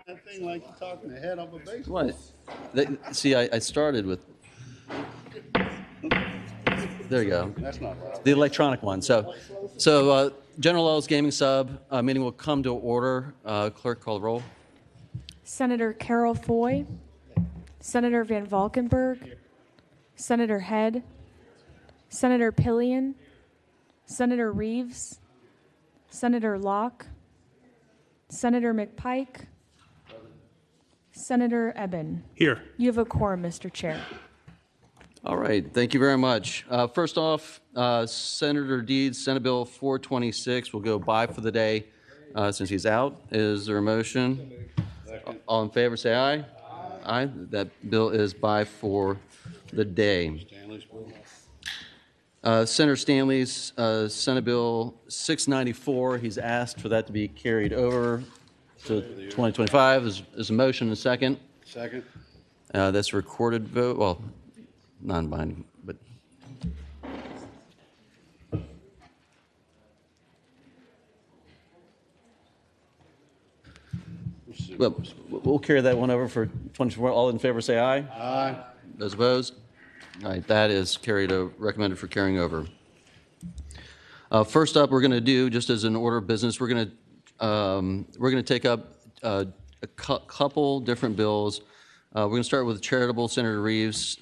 That thing like you're talking the head off a baseball. What? See, I started with. There you go. That's not right. The electronic one. So General Laws Gaming Sub meeting will come to order. Clerk, call the roll. Senator Carol Foy, Senator Van Valkenburg, Senator Head, Senator Pillion, Senator Reeves, Senator Locke, Senator McPike, Senator Eben. Here. You have a quorum, Mr. Chair. All right, thank you very much. First off, Senator Deeds, Senate Bill 426 will go by for the day since he's out. Is there a motion? All in favor, say aye. Aye. That bill is by for the day. Senator Stanley's Senate Bill 694, he's asked for that to be carried over to 2025. There's a motion and a second. Second. That's a recorded vote. Well, non-binding, but well, we'll carry that one over for 24. All in favor, say aye. Aye. Those opposed? All right, that is carried. Recommended for carrying over. First up, we're going to do, just as an order of business, we're going to take up a couple different bills. We're going to start with charitable. Senator Reeves,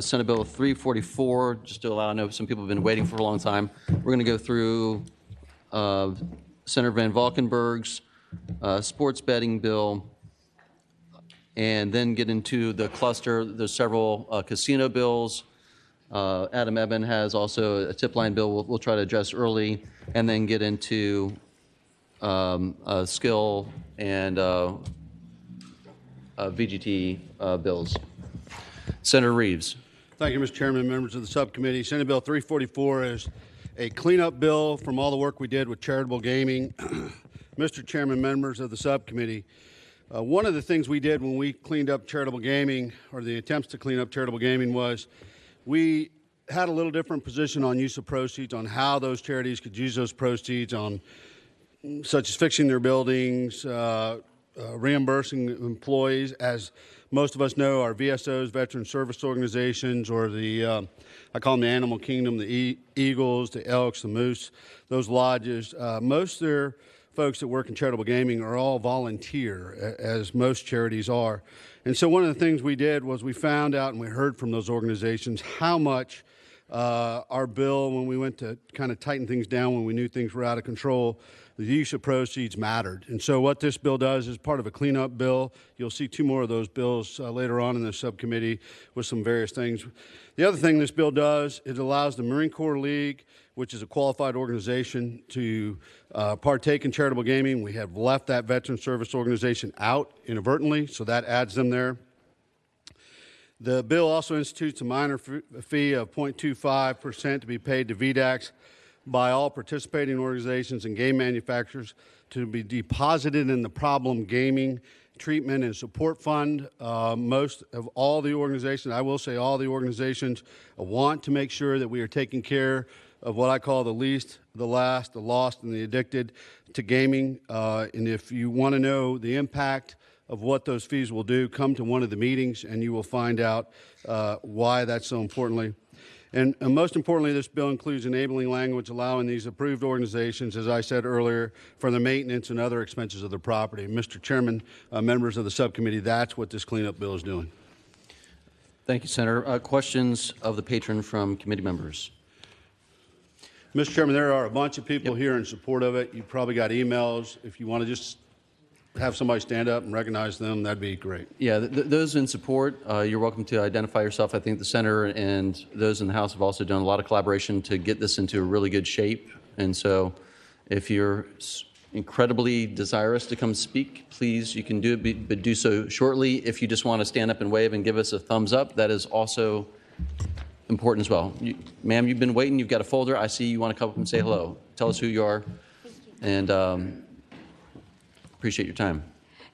Senate Bill 344, just to allow, I know some people have been waiting for a long time. We're going to go through Senator Van Valkenburg's sports betting bill, and then get into the cluster. There's several casino bills. Adam Eben has also a tip line bill we'll try to address early, and then get into skill and VGT bills. Senator Reeves. Thank you, Mr. Chairman, members of the subcommittee. Senate Bill 344 is a cleanup bill from all the work we did with charitable gaming. Mr. Chairman, members of the subcommittee, one of the things we did when we cleaned up charitable gaming, or the attempts to clean up charitable gaming, was we had a little different position on use of proceeds, on how those charities could use those proceeds, on such as fixing their buildings, reimbursing employees. As most of us know, our VSOs, veteran service organizations, or the, I call them the animal kingdom, the eagles, the elks, the moose, those lodges, most of their folks that work in charitable gaming are all volunteer, as most charities are. And so one of the things we did was we found out and we heard from those organizations how much our bill, when we went to kind of tighten things down, when we knew things were out of control, the use of proceeds mattered. And so what this bill does is part of a cleanup bill. You'll see two more of those bills later on in the subcommittee with some various things. The other thing this bill does, it allows the Marine Corps League, which is a qualified organization, to partake in charitable gaming. We have left that veteran service organization out inadvertently, so that adds them there. The bill also institutes a minor fee of 0.25% to be paid to VDACs by all participating organizations and game manufacturers to be deposited in the problem gaming treatment and support fund. Most of all the organizations, I will say all the organizations, want to make sure that we are taking care of what I call the least, the last, the lost, and the addicted to gaming. And if you want to know the impact of what those fees will do, come to one of the meetings and you will find out why that's so importantly. And most importantly, this bill includes enabling language allowing these approved organizations, as I said earlier, for the maintenance and other expenses of their property. Mr. Chairman, members of the subcommittee, that's what this cleanup bill is doing. Thank you, Senator. Questions of the patron from committee members? Mr. Chairman, there are a bunch of people here in support of it. You probably got emails. If you want to just have somebody stand up and recognize them, that'd be great. Yeah, those in support, you're welcome to identify yourself. I think the Senator and those in the House have also done a lot of collaboration to get this into a really good shape. And so if you're incredibly desirous to come speak, please, you can do it, but do so shortly. If you just want to stand up and wave and give us a thumbs up, that is also important as well. Ma'am, you've been waiting. You've got a folder. I see you want to come up and say hello. Tell us who you are. And appreciate your time.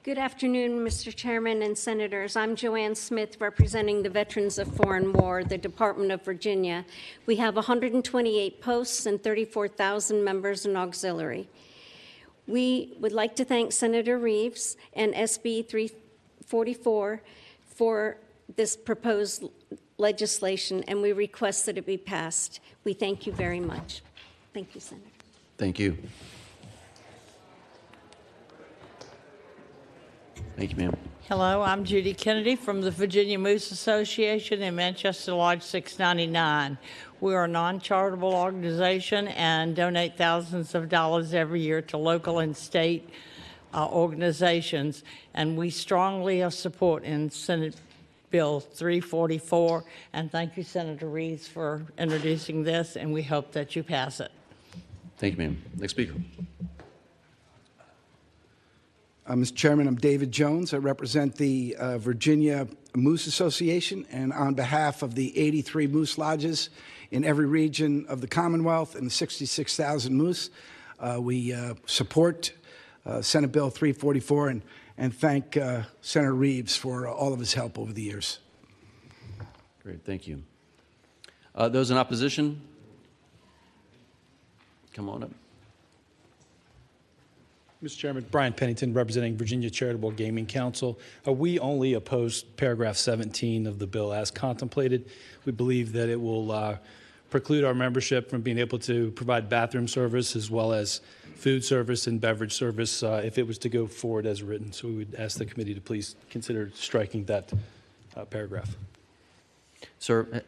Good afternoon, Mr. Chairman and Senators. I'm Joanne Smith, representing the Veterans of Foreign War, the Department of Virginia. We have 128 posts and 34,000 members in auxiliary. We would like to thank Senator Reeves and SB 344 for this proposed legislation, and we request that it be passed. We thank you very much. Thank you, Senator. Thank you. Thank you, ma'am. Hello, I'm Judy Kennedy from the Virginia Moose Association in Manchester Lodge 699. We are a non-charitable organization and donate thousands of dollars every year to local and state organizations, and we strongly support in Senate Bill 344, and thank you, Senator Reeves, for introducing this, and we hope that you pass it. Thank you, ma'am. Next speaker. Mr. Chairman, I'm David Jones. I represent the Virginia Moose Association, and on behalf of the 83 moose lodges in every region of the Commonwealth and the 66,000 moose, we support Senate Bill 344 and thank Senator Reeves for all of his help over the years. Great, thank you. Those in opposition? Come on up. Mr. Chairman, Brian Pennington, representing Virginia Charitable Gaming Council. We only oppose paragraph 17 of the bill as contemplated. We believe that it will preclude our membership from being able to provide bathroom service as well as food service and beverage service if it was to go forward as written. So we would ask the committee to please consider striking that paragraph. Sir,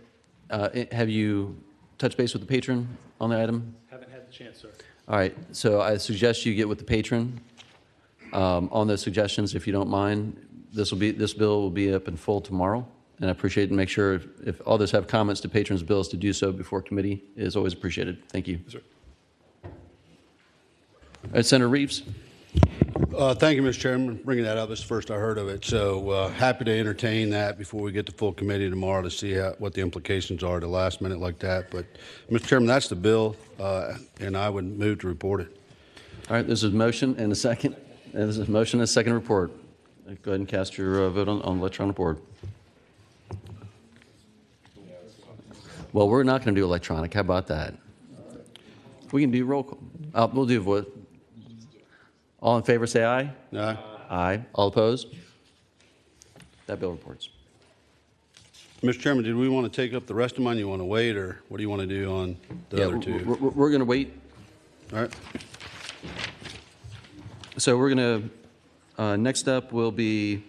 have you touched base with the patron on the item? Haven't had the chance, sir. All right, so I suggest you get with the patron on those suggestions, if you don't mind. This bill will be up in full tomorrow, and I appreciate it. And make sure if others have comments to patrons' bills to do so before committee is always appreciated. Thank you. Yes, sir. All right, Senator Reeves. Thank you, Mr. Chairman, for bringing that up. It's the first I heard of it. So happy to entertain that before we get to full committee tomorrow to see what the implications are at the last minute like that. But, Mr. Chairman, that's the bill, and I would move to report it. All right, there's a motion and a second. There's a motion and a second report. Go ahead and cast your vote on the electronic board. Well, we're not going to do electronic. How about that? We can do roll call. We'll do vote. All in favor, say aye. Aye. Aye. All opposed? That bill reports. Mr. Chairman, did we want to take up the rest of mine? You want to wait, or what do you want to do on the other two? We're going to wait. All right. So we're going to, next up will be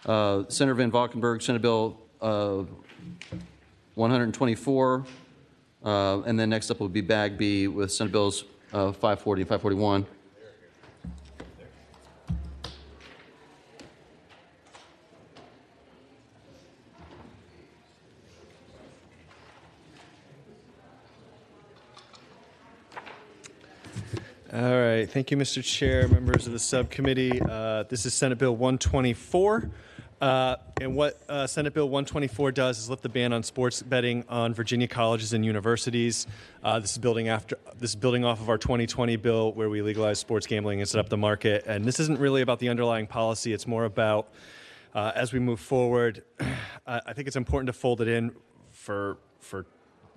Senator Van Valkenburg, Senate Bill 124. And then next up will be Bag B with Senate Bills 540 and 541. All right. Thank you, Mr. Chair, members of the subcommittee. This is Senate Bill 124. And what Senate Bill 124 does is lift the ban on sports betting on Virginia colleges and universities. This is building off of our 2020 bill where we legalized sports gambling and set up the market. And this isn't really about the underlying policy. It's more about, as we move forward, I think it's important to fold it in for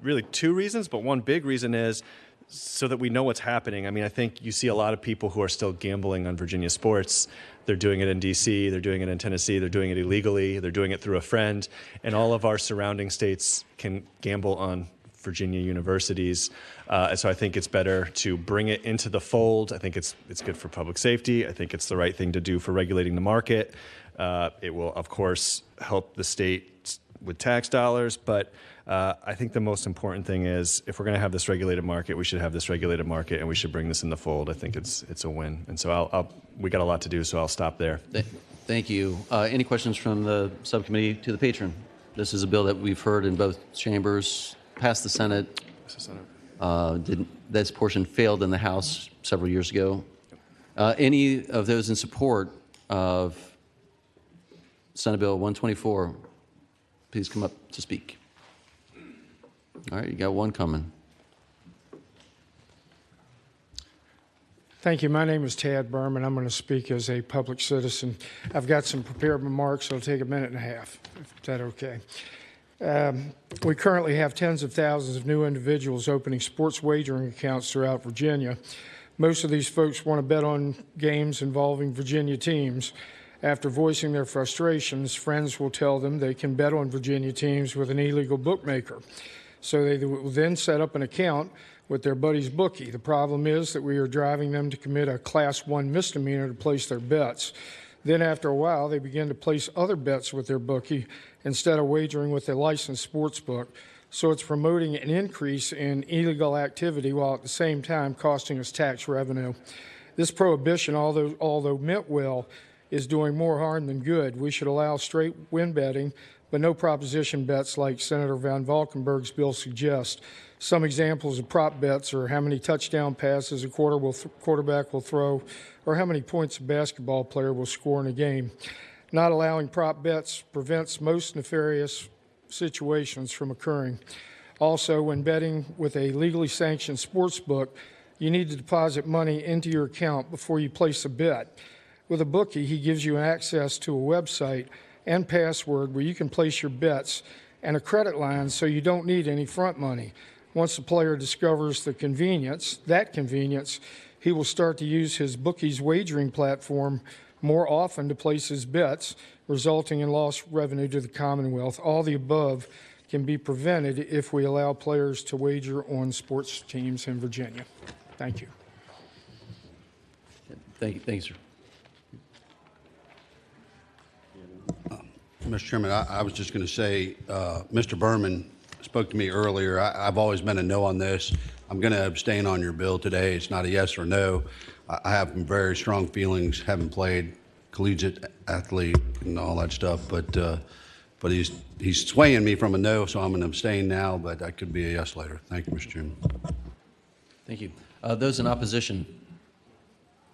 really two reasons, but one big reason is so that we know what's happening. I mean, I think you see a lot of people who are still gambling on Virginia sports. They're doing it in D.C., they're doing it in Tennessee, they're doing it illegally, they're doing it through a friend, and all of our surrounding states can gamble on Virginia universities. And so I think it's better to bring it into the fold. I think it's good for public safety. I think it's the right thing to do for regulating the market. It will, of course, help the state with tax dollars, but I think the most important thing is if we're going to have this regulated market, we should have this regulated market, and we should bring this in the fold. I think it's a win. And so we got a lot to do, so I'll stop there. Thank you. Any questions from the subcommittee to the patron? This is a bill that we've heard in both chambers, passed the Senate. This portion failed in the House several years ago. Any of those in support of Senate Bill 124, please come up to speak. All right, you got one coming. Thank you. My name is Tad Berman. I'm going to speak as a public citizen. I've got some prepared remarks, so it'll take a minute and a half. Is that okay? We currently have tens of thousands of new individuals opening sports wagering accounts throughout Virginia. Most of these folks want to bet on games involving Virginia teams. After voicing their frustrations, friends will tell them they can bet on Virginia teams with an illegal bookmaker. So they will then set up an account with their buddy's bookie. The problem is that we are driving them to commit a Class 1 misdemeanor to place their bets. Then after a while, they begin to place other bets with their bookie instead of wagering with a licensed sports book. So it's promoting an increase in illegal activity while at the same time costing us tax revenue. This prohibition, although meant well, is doing more harm than good. We should allow straight win betting, but no proposition bets like Senator Van Valkenburg's bill suggests. Some examples of prop bets are how many touchdown passes a quarterback will throw, or how many points a basketball player will score in a game. Not allowing prop bets prevents most nefarious situations from occurring. Also, when betting with a legally sanctioned sports book, you need to deposit money into your account before you place a bet. With a bookie, he gives you access to a website and password where you can place your bets and a credit line so you don't need any front money. Once the player discovers that convenience, he will start to use his bookie's wagering platform more often to place his bets, resulting in lost revenue to the Commonwealth. All the above can be prevented if we allow players to wager on sports teams in Virginia. Thank you. Thank you, sir. Mr. Chairman, I was just going to say, Mr. Berman spoke to me earlier. I've always been a no on this. I'm going to abstain on your bill today. It's not a yes or no. I have very strong feelings, having played collegiate athlete and all that stuff, but he's swaying me from a no, so I'm going to abstain now, but I could be a yes later. Thank you, Mr. Chairman. Thank you. Those in opposition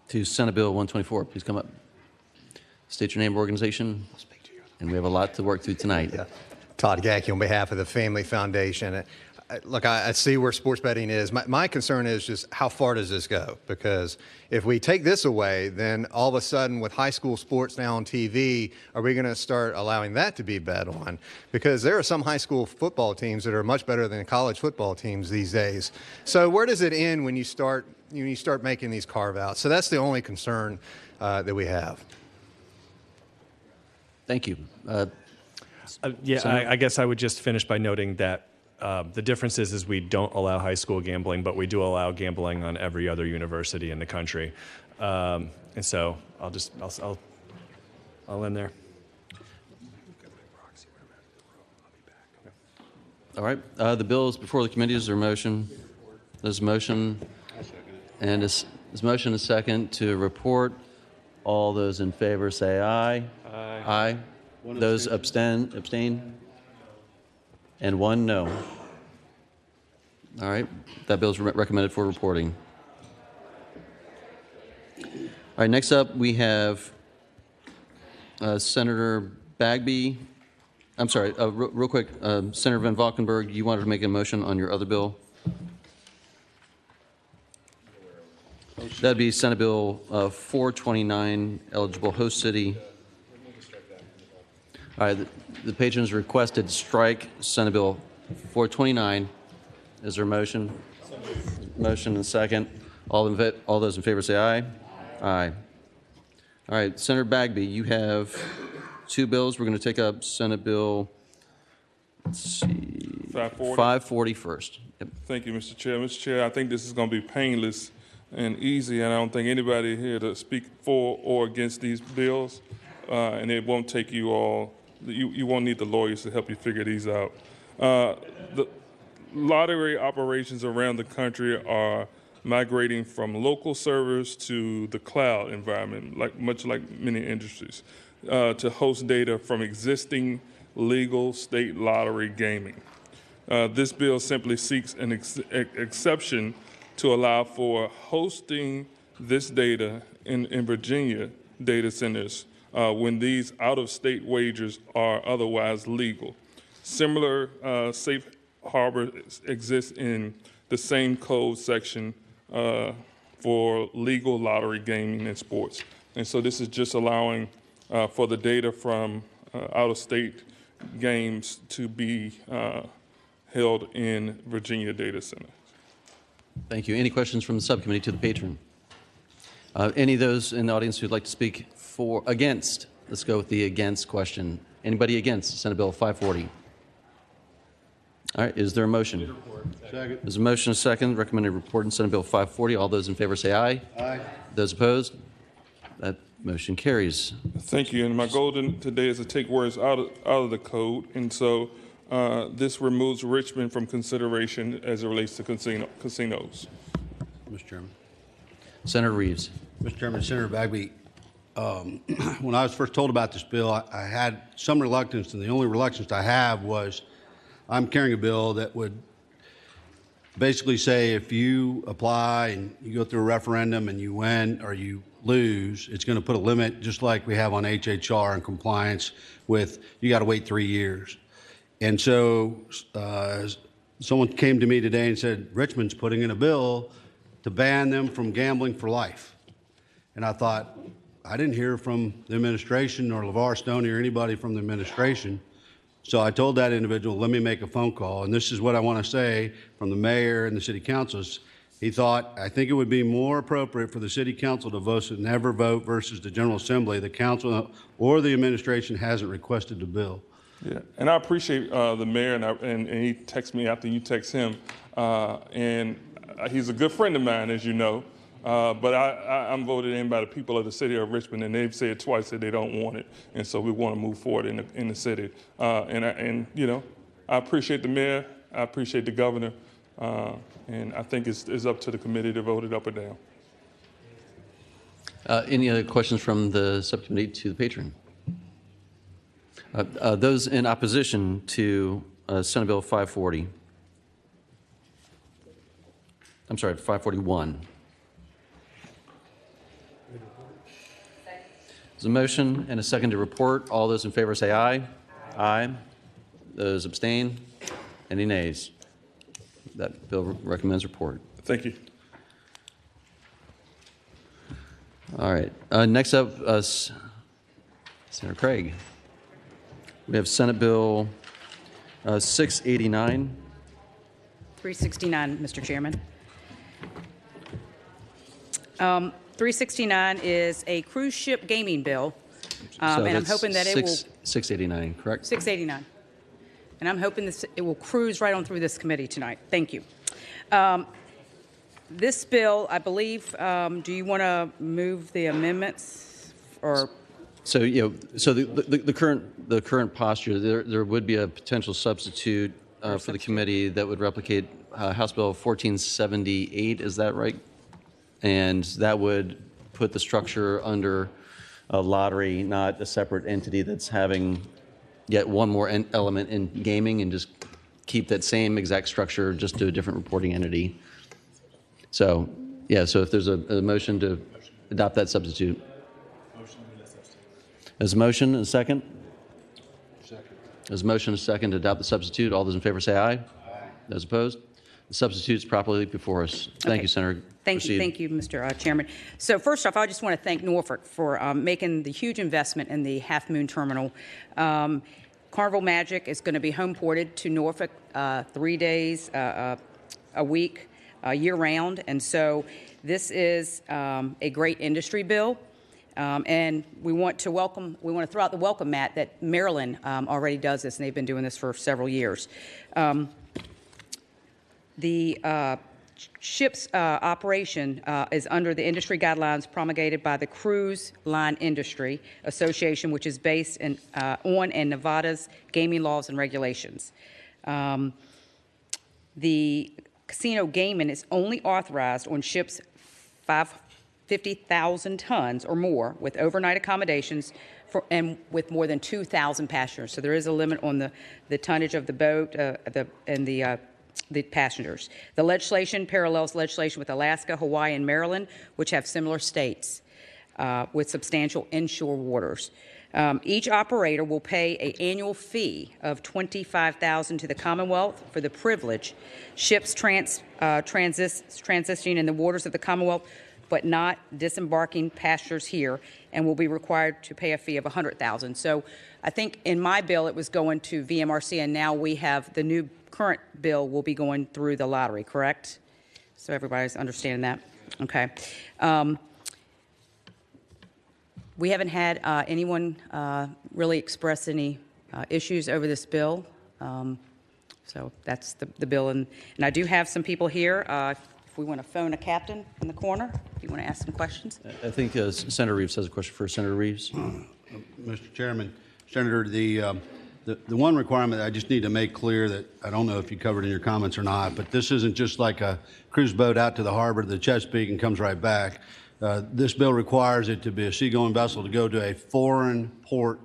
to Senate Bill 124, please come up. State your name, organization, and we have a lot to work through tonight. Yeah. Todd Gackey on behalf of the Family Foundation. Look, I see where sports betting is. My concern is just how far does this go? Because if we take this away, then all of a sudden with high school sports now on TV, are we going to start allowing that to be bet on? Because there are some high school football teams that are much better than college football teams these days. So where does it end when you start making these carve-outs? So that's the only concern that we have. Thank you. I guess I would just finish by noting that the difference is we don't allow high school gambling, but we do allow gambling on every other university in the country. And so I'll end there. All right. The bill is before the committee. Is there a motion? There's a motion. And this motion is second to report. All those in favor say aye. Aye. Aye. Those abstain. And one no. All right. That bill is recommended for reporting. All right. Next up, we have Senator Bagby. I'm sorry. Real quick, Senator Van Valkenburg, you wanted to make a motion on your other bill? That'd be Senate Bill 429, eligible host city. All right, the patrons requested strike Senate Bill 429. Is there a motion? Motion and second. All those in favor say aye. Aye. All right, Senator Bagby, you have two bills. We're going to take up Senate Bill, let's see, 540 first. Yep. Thank you, Mr. Chair. Mr. Chair, I think this is going to be painless and easy, and I don't think anybody here to speak for or against these bills, and it won't take you all, you won't need the lawyers to help you figure these out. The lottery operations around the country are migrating from local servers to the cloud environment, much like many industries, to host data from existing legal state lottery gaming. This bill simply seeks an exception to allow for hosting this data in Virginia data centers when these out-of-state wagers are otherwise legal. Similar safe harbor exists in the same code section for legal lottery gaming and sports. And so this is just allowing for the data from out-of-state games to be held in Virginia data centers. Thank you. Any questions from the subcommittee to the patron? Any of those in the audience who'd like to speak against? Let's go with the against question. Anybody against Senate Bill 540? All right, is there a motion? Second. There's a motion, a second. Recommended report on Senate Bill 540. All those in favor say aye. Aye. Those opposed? That motion carries. Thank you. And my goal today is to take words out of the code. And so this removes Richmond from consideration as it relates to casinos. Mr. Chairman. Senator Reeves. Mr. Chairman, Senator Bagby, when I was first told about this bill, I had some reluctance, and the only reluctance I have was I'm carrying a bill that would basically say if you apply and you go through a referendum and you win or you lose, it's going to put a limit, just like we have on HHR and compliance with you got to wait 3 years. And so someone came to me today and said, Richmond's putting in a bill to ban them from gambling for life. And I thought, I didn't hear from the administration or LeVar Stoney or anybody from the administration. So I told that individual, let me make a phone call. And this is what I want to say from the mayor and the city councils. He thought, I think it would be more appropriate for the city council to vote to never vote versus the General Assembly. The council or the administration hasn't requested the bill. Yeah, and I appreciate the mayor, and he texted me after you text him. And he's a good friend of mine, as you know. But I'm voted in by the people of the city of Richmond, and they've said twice that they don't want it, and so we want to move forward in the city. And you know, I appreciate the mayor, I appreciate the governor, and I think it's up to the committee to vote it up or down. Any other questions from the subcommittee to the patron? Those in opposition to Senate Bill 540. I'm sorry, 541. There's a motion and a second to report. All those in favor say aye. Aye. Those abstain? Any nays? That bill recommends report. Thank you. All right. Next up, Senator Craig. We have Senate Bill 689. 369, Mr. Chairman. 369 is a cruise ship gaming bill, and I'm hoping that it will... 689, correct? 689. And I'm hoping it will cruise right on through this committee tonight. Thank you. This bill, I believe, do you want to move the amendments or... So, so the current posture, there would be a potential substitute for the committee that would replicate House Bill 1478, is that right? And that would put the structure under a lottery, not a separate entity that's having yet one more element in gaming, and just keep that same exact structure, just to a different reporting entity. So, yeah, so if there's a motion to adopt that substitute. There's a motion and a second? Second. There's a motion and a second to adopt the substitute. All those in favor say aye. Aye. Those opposed? The substitute is properly before us. Thank you, Senator. Thank you, Mr. Chairman. So first off, I just want to thank Norfolk for making the huge investment in the Half Moon Terminal. Carnival Magic is going to be home ported to Norfolk 3 days a week, year-round, and so this is a great industry bill. And we want to throw out the welcome mat that Maryland already does this, and they've been doing this for several years. The ship's operation is under the industry guidelines promulgated by the Cruise Line Industry Association, which is based on Nevada's gaming laws and regulations. The casino gaming is only authorized on ships 50,000 tons or more with overnight accommodations and with more than 2,000 passengers. So there is a limit on the tonnage of the boat and the passengers. The legislation parallels legislation with Alaska, Hawaii, and Maryland, which have similar states with substantial inshore waters. Each operator will pay an annual fee of $25,000 to the Commonwealth for the privilege ships transitioning in the waters of the Commonwealth, but not disembarking passengers here, and will be required to pay a fee of $100,000. So I think in my bill it was going to VMRC, and now we have the new current bill will be going through the lottery, correct? So everybody's understanding that? Okay. We haven't had anyone really express any issues over this bill. So that's the bill. And I do have some people here. If we want to phone a captain in the corner, if you want to ask some questions. I think Senator Reeves has a question for Senator Reeves. Mr. Chairman, Senator, the one requirement I just need to make clear that I don't know if you covered in your comments or not, but this isn't just like a cruise boat out to the harbor to the Chesapeake and comes right back. This bill requires it to be a seagoing vessel to go to a foreign port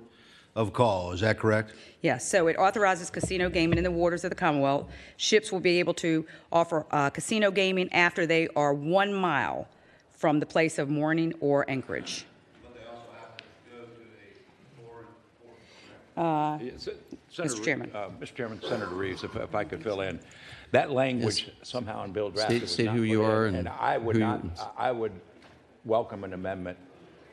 of call. Is that correct? Yes, so it authorizes casino gaming in the waters of the Commonwealth. Ships will be able to offer casino gaming after they are 1 mile from the place of mooring or anchorage. But they also have to go to a foreign port. Mr. Chairman. Mr. Chairman, Senator Reeves, if I could fill in. That language somehow in Bill drafted was State not who you put in, are and I would I would welcome an amendment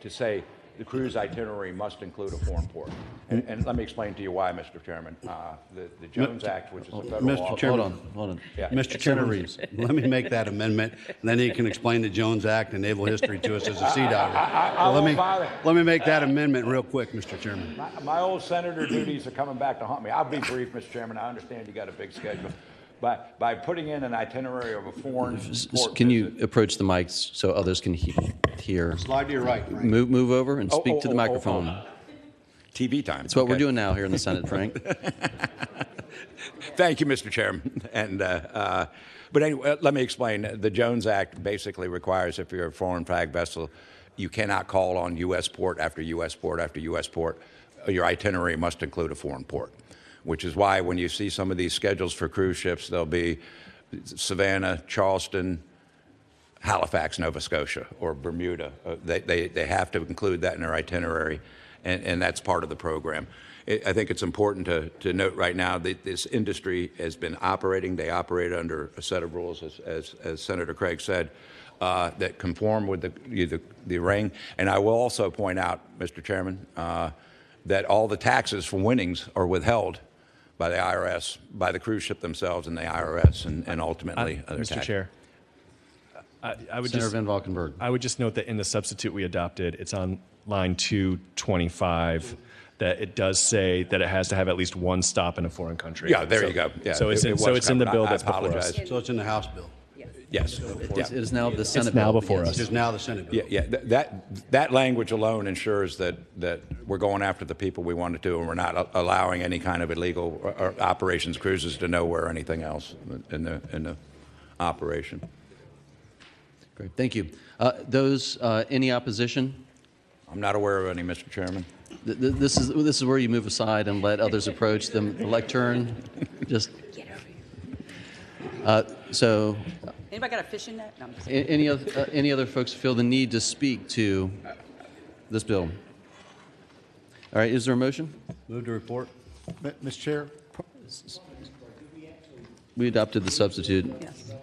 to say the cruise itinerary must include a foreign port. And let me explain to you why, Mr. Chairman. The Jones Act, which is a federal law. Mr. Chairman, Hold on. Yeah. Mr. Chairman, let me make that amendment, and then he can explain the Jones Act and naval history to us as a sea diver. Let me make that amendment real quick, Mr. Chairman. My old senator duties are coming back to haunt me. I'll be brief, Mr. Chairman. I understand you got a big schedule. But by putting in an itinerary of a foreign port Can you visit- approach the mics so others can hear? Slide to your right, Frank. Move over and speak to the microphone. TV time. That's what we're Okay. doing now here in the Senate, Frank. Thank you, Mr. Chairman. And but anyway, let me explain. The Jones Act basically requires if you're a foreign flag vessel, you cannot call on U.S. port after U.S. port after U.S. port. Your itinerary must include a foreign port, which is why when you see some of these schedules for cruise ships, there'll be Savannah, Charleston, Halifax, Nova Scotia, or Bermuda. They have to include that in their itinerary, and that's part of the program. I think it's important to note right now that this industry has been operating. They operate under a set of rules, as Senator Craig said, that conform with the ring. And I will also point out, Mr. Chairman, that all the taxes for winnings are withheld by the IRS, by the cruise ship themselves and the IRS, and ultimately other Mr. taxes. Chair, I would Senator just Van Valkenburg. I would just note that in the substitute we adopted, it's on line 225 that it does say that it has to have at least one stop in a foreign country. Yeah, there you go. Yeah, so it's it was in the covered. bill I that's before us. apologize. So it's in the House bill. Yes. Yeah. It is now the Senate It's now bill. before Yes. us. It's now the Senate bill. Yeah, that language alone ensures that we're going after the people we want to do, and we're not allowing any kind of illegal or operations cruises to nowhere or anything else in the operation. Great, thank you. Any opposition? I'm not aware of any, Mr. Chairman. This is where you move aside and let others approach the lectern. Just so. Anybody got a fishing net? No, I'm just Any other folks feel the need to speak to this bill? All right, is there a motion? Move to report. Mr. Chair, We adopted the substitute. Yes.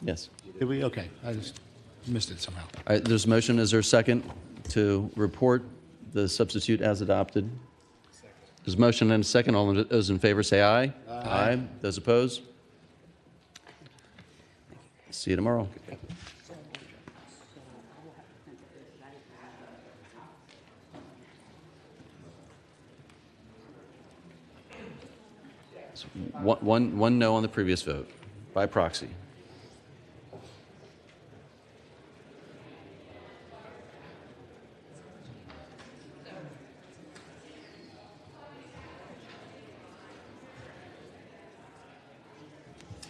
Yes. did we? Okay, I just missed it somehow. All right, there's a motion. Is there a second to report the substitute as adopted? There's a motion and a second. All those in favor say aye. Aye. Those opposed? See you tomorrow. So one no on the previous vote by proxy.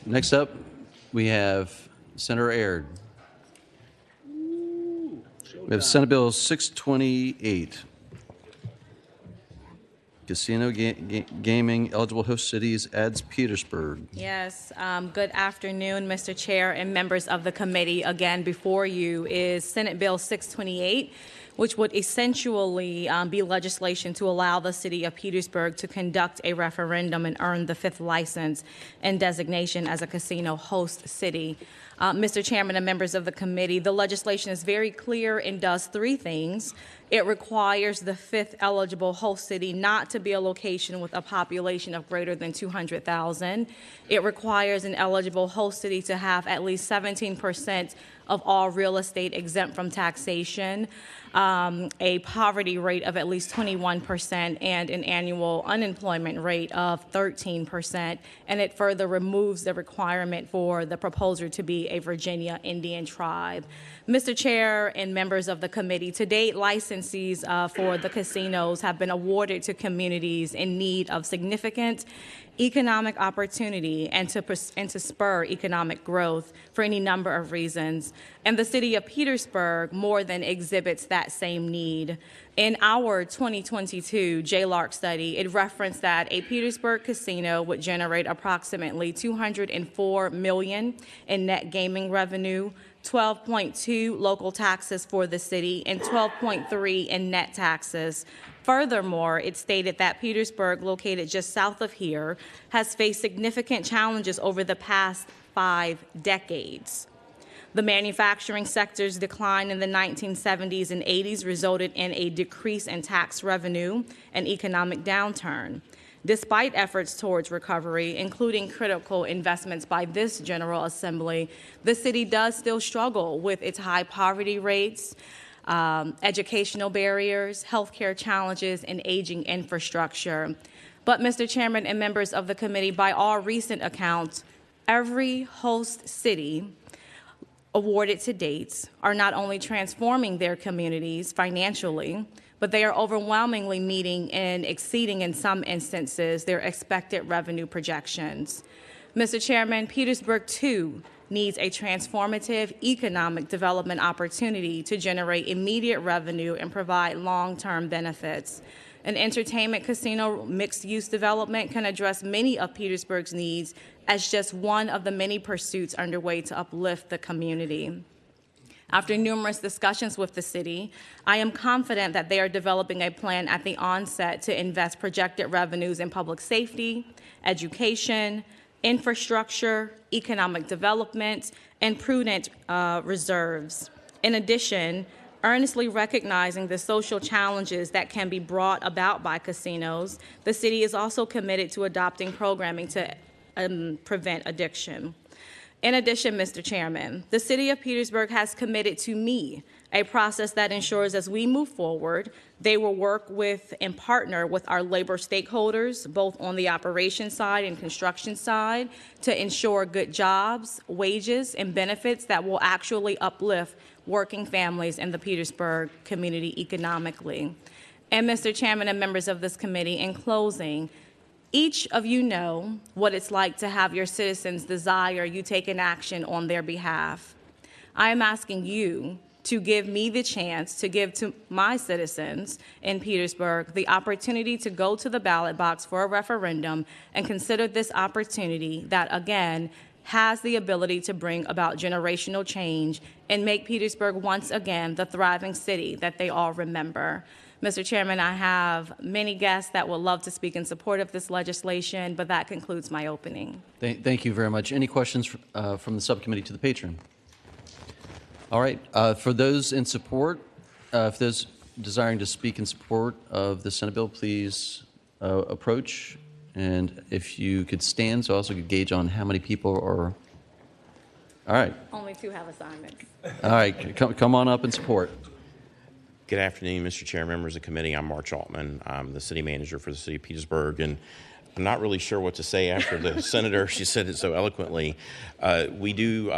Next up, we have Senator Aird. We have Senate Bill 628. Casino gaming eligible host cities adds Petersburg. Yes, good afternoon, Mr. Chair and members of the committee. Again, before you is Senate Bill 628, which would essentially be legislation to allow the city of Petersburg to conduct a referendum and earn the 5th license and designation as a casino host city. Mr. Chairman and members of the committee, the legislation is very clear and does three things. It requires the fifth eligible host city not to be a location with a population of greater than 200,000. It requires an eligible host city to have at least 17% of all real estate exempt from taxation, a poverty rate of at least 21%, and an annual unemployment rate of 13%. And it further removes the requirement for the proposer to be a Virginia Indian tribe. Mr. Chair and members of the committee, to date, licensees for the casinos have been awarded to communities in need of significant economic opportunity and to spur economic growth for any number of reasons. And the city of Petersburg more than exhibits that same need. In our 2022 GLAT study, it referenced that a Petersburg casino would generate approximately $204 million in net gaming revenue, 12.2 local taxes for the city, and 12.3 in net taxes. Furthermore, it stated that Petersburg, located just south of here, has faced significant challenges over the past 5 decades. The manufacturing sector's decline in the 1970s and 80s resulted in a decrease in tax revenue and economic downturn. Despite efforts towards recovery, including critical investments by this General Assembly, the city does still struggle with its high poverty rates, educational barriers, healthcare challenges, and aging infrastructure. But, Mr. Chairman and members of the committee, by all recent accounts, every host city awarded to date are not only transforming their communities financially, but they are overwhelmingly meeting and exceeding, in some instances, their expected revenue projections. Mr. Chairman, Petersburg, too, needs a transformative economic development opportunity to generate immediate revenue and provide long-term benefits. An entertainment casino mixed-use development can address many of Petersburg's needs as just one of the many pursuits underway to uplift the community. After numerous discussions with the city, I am confident that they are developing a plan at the onset to invest projected revenues in public safety, education, infrastructure, economic development, and prudent reserves. In addition, earnestly recognizing the social challenges that can be brought about by casinos, the city is also committed to adopting programming to prevent addiction. In addition, Mr. Chairman, the City of Petersburg has committed to me a process that ensures as we move forward, they will work with and partner with our labor stakeholders, both on the operations side and construction side, to ensure good jobs, wages, and benefits that will actually uplift working families in the Petersburg community economically. And Mr. Chairman and members of this committee, in closing, each of you know what it's like to have your citizens desire you take an action on their behalf. I am asking you to give me the chance to give to my citizens in Petersburg the opportunity to go to the ballot box for a referendum and consider this opportunity that, again, has the ability to bring about generational change and make Petersburg once again the thriving city that they all remember. Mr. Chairman, I have many guests that would love to speak in support of this legislation, but that concludes my opening. Thank you very much. Any questions from the subcommittee to the patron? All right. For those in support, if those desiring to speak in support of the Senate bill, please approach. And if you could stand, so I also could gauge on how many people are. All right. Only 2 have assignments. All right. Come on up and support. Good afternoon, Mr. Chair, members of the committee. I'm March Altman. I'm the city manager for the city of Petersburg, and I'm not really sure what to say after the senator. She said it so eloquently. We do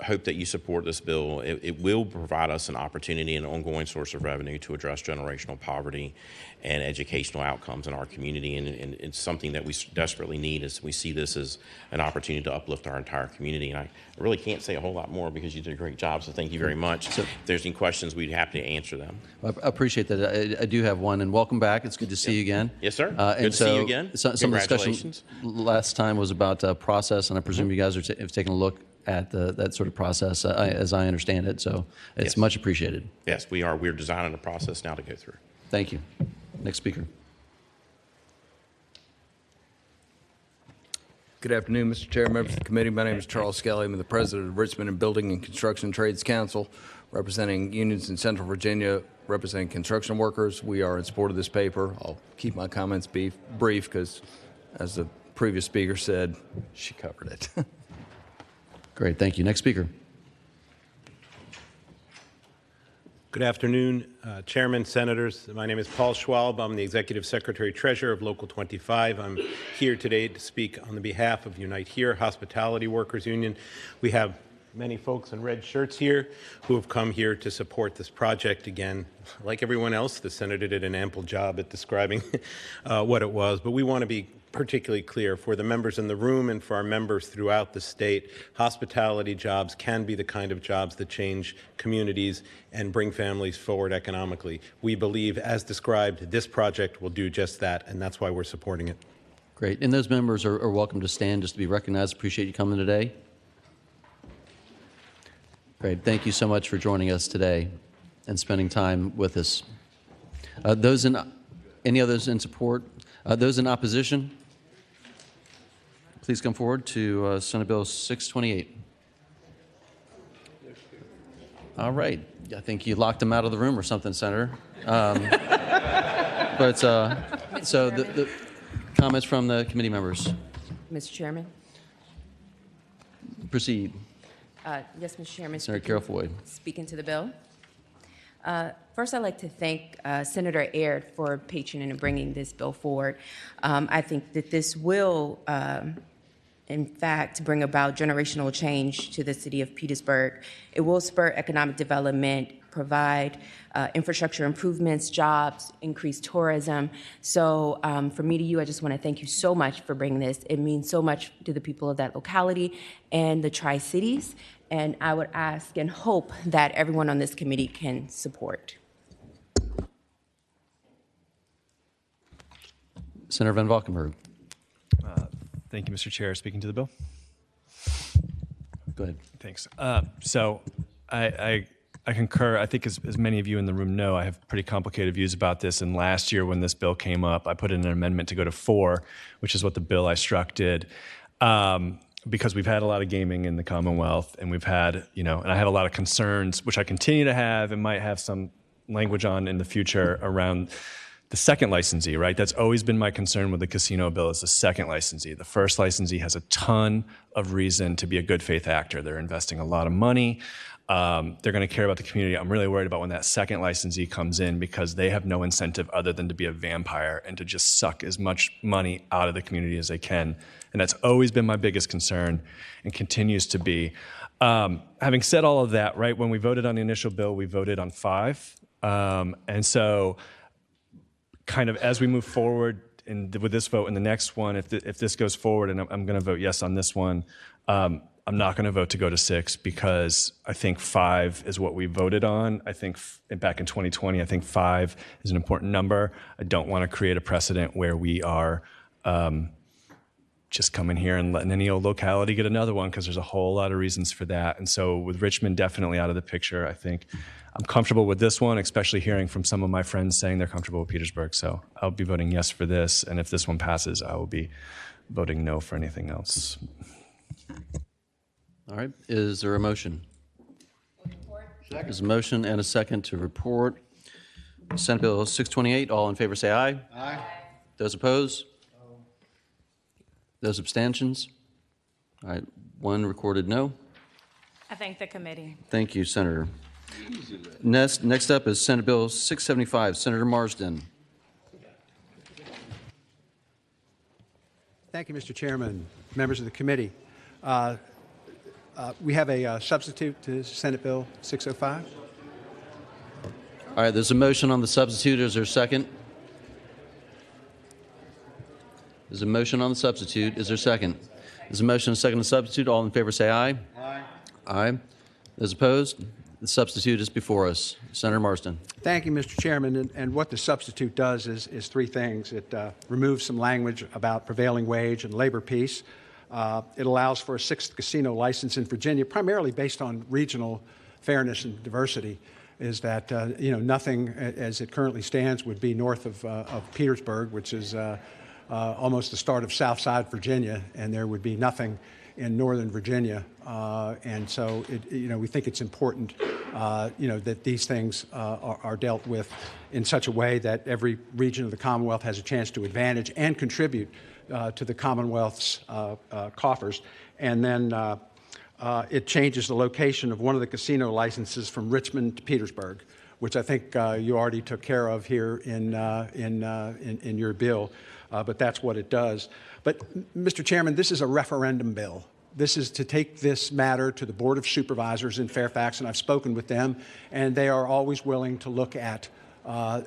hope that you support this bill. It will provide us an opportunity and ongoing source of revenue to address generational poverty and educational outcomes in our community, and it's something that we desperately need as we see this as an opportunity to uplift our entire community. And I really can't say a whole lot more because you did a great job, so thank you very much. So, if there's any questions, we'd be happy to answer them. I appreciate that. I do have one, and welcome back. It's good to see you again. Yes, sir. Good to see you again. Some of the discussion last time was about process, and I presume you guys have taken a look at that sort of process, as I understand it. So it's much appreciated. Yes, we are. We're designing a process now to go through. Thank you. Next speaker. Good afternoon, Mr. Chair, members of the committee. My name is Charles Skelly. I'm the president of Richmond and Building and Construction Trades Council, representing unions in Central Virginia, representing construction workers. We are in support of this paper. I'll keep my comments brief because, as the previous speaker said, she covered it. Great, thank you. Next speaker. Good afternoon, Chairman, Senators. My name is Paul Schwalb. I'm the Executive Secretary Treasurer of Local 25. I'm here today to speak on the behalf of Unite Here Hospitality Workers Union. We have many folks in red shirts here who have come here to support this project. Again, like everyone else, the Senator did an ample job at describing what it was, but we want to be particularly clear for the members in the room and for our members throughout the state. Hospitality jobs can be the kind of jobs that change communities and bring families forward economically. We believe, as described, this project will do just that, and that's why we're supporting it. Great. And those members are welcome to stand just to be recognized. Appreciate you coming today. Great. Thank you so much for joining us today and spending time with us. Any others in support? Those in opposition? Please come forward to Senate Bill 628. All right. I think you locked him out of the room or something, Senator. So the comments from the committee members. Mr. Chairman? Proceed. Yes, Mr. Chairman. Senator Carol Foy. Speaking to the bill. First, I'd like to thank Senator Aird for patroning and bringing this bill forward. I think that this will, in fact, bring about generational change to the city of Petersburg. It will spur economic development, provide infrastructure improvements, jobs, increase tourism. So from me to you, I just want to thank you so much for bringing this. It means so much to the people of that locality and the Tri-Cities. And I would ask and hope that everyone on this committee can support. Senator Van Valkenburg. Thank you, Mr. Chair. Speaking to the bill. Go ahead. Thanks. So I concur. I think as many of you in the room know, I have pretty complicated views about this. And last year when this bill came up, I put in an amendment to go to 4, which is what the bill I struck did. Because we've had a lot of gaming in the Commonwealth, and we've had, and I have a lot of concerns, which I continue to have and might have some language on in the future around the second licensee, right? That's always been my concern with the casino bill is the second licensee. The first licensee has a ton of reason to be a good faith actor. They're investing a lot of money. They're going to care about the community. I'm really worried about when that second licensee comes in because they have no incentive other than to be a vampire and to just suck as much money out of the community as they can. And that's always been my biggest concern and continues to be. Having said all of that, right, when we voted on the initial bill, we voted on 5. And so kind of as we move forward with this vote and the next one, if this goes forward, and I'm going to vote yes on this one, I'm not going to vote to go to 6 because I think 5 is what we voted on. I think back in 2020, I think 5 is an important number. I don't want to create a precedent where we are just coming here and letting any old locality get another one because there's a whole lot of reasons for that. And so with Richmond definitely out of the picture, I think I'm comfortable with this one, especially hearing from some of my friends saying they're comfortable with Petersburg. So I'll be voting yes for this. And if this one passes, I will be voting no for anything else. All right. Is there a motion? There's a motion and a second to report Senate Bill 628. All in favor say aye. Aye. Those opposed? Those abstentions? All right. 1 recorded no. I thank the committee. Thank you, Senator. Next up is Senate Bill 675. Senator Marsden. Thank you, Mr. Chairman, members of the committee. We have a substitute to Senate Bill 605. All right, there's a motion on the substitute. Is there a second? There's a motion on the substitute. Is there a second? There's a motion and a second on the substitute. All in favor say aye. Aye. Aye. Those opposed? The substitute is before us. Senator Marsden. Thank you, Mr. Chairman. And what the substitute does is 3 things. It removes some language about prevailing wage and labor peace. It allows for a 6th casino license in Virginia, primarily based on regional fairness and diversity. Is that nothing as it currently stands would be north of Petersburg, which is almost the start of Southside Virginia, and there would be nothing in Northern Virginia. And so, we think it's important, that these things are dealt with in such a way that every region of the Commonwealth has a chance to advantage and contribute to the Commonwealth's coffers. And then it changes the location of one of the casino licenses from Richmond to Petersburg, which I think you already took care of here in your bill, but that's what it does. But, Mr. Chairman, this is a referendum bill. This is to take this matter to the Board of Supervisors in Fairfax, and I've spoken with them, and they are always willing to look at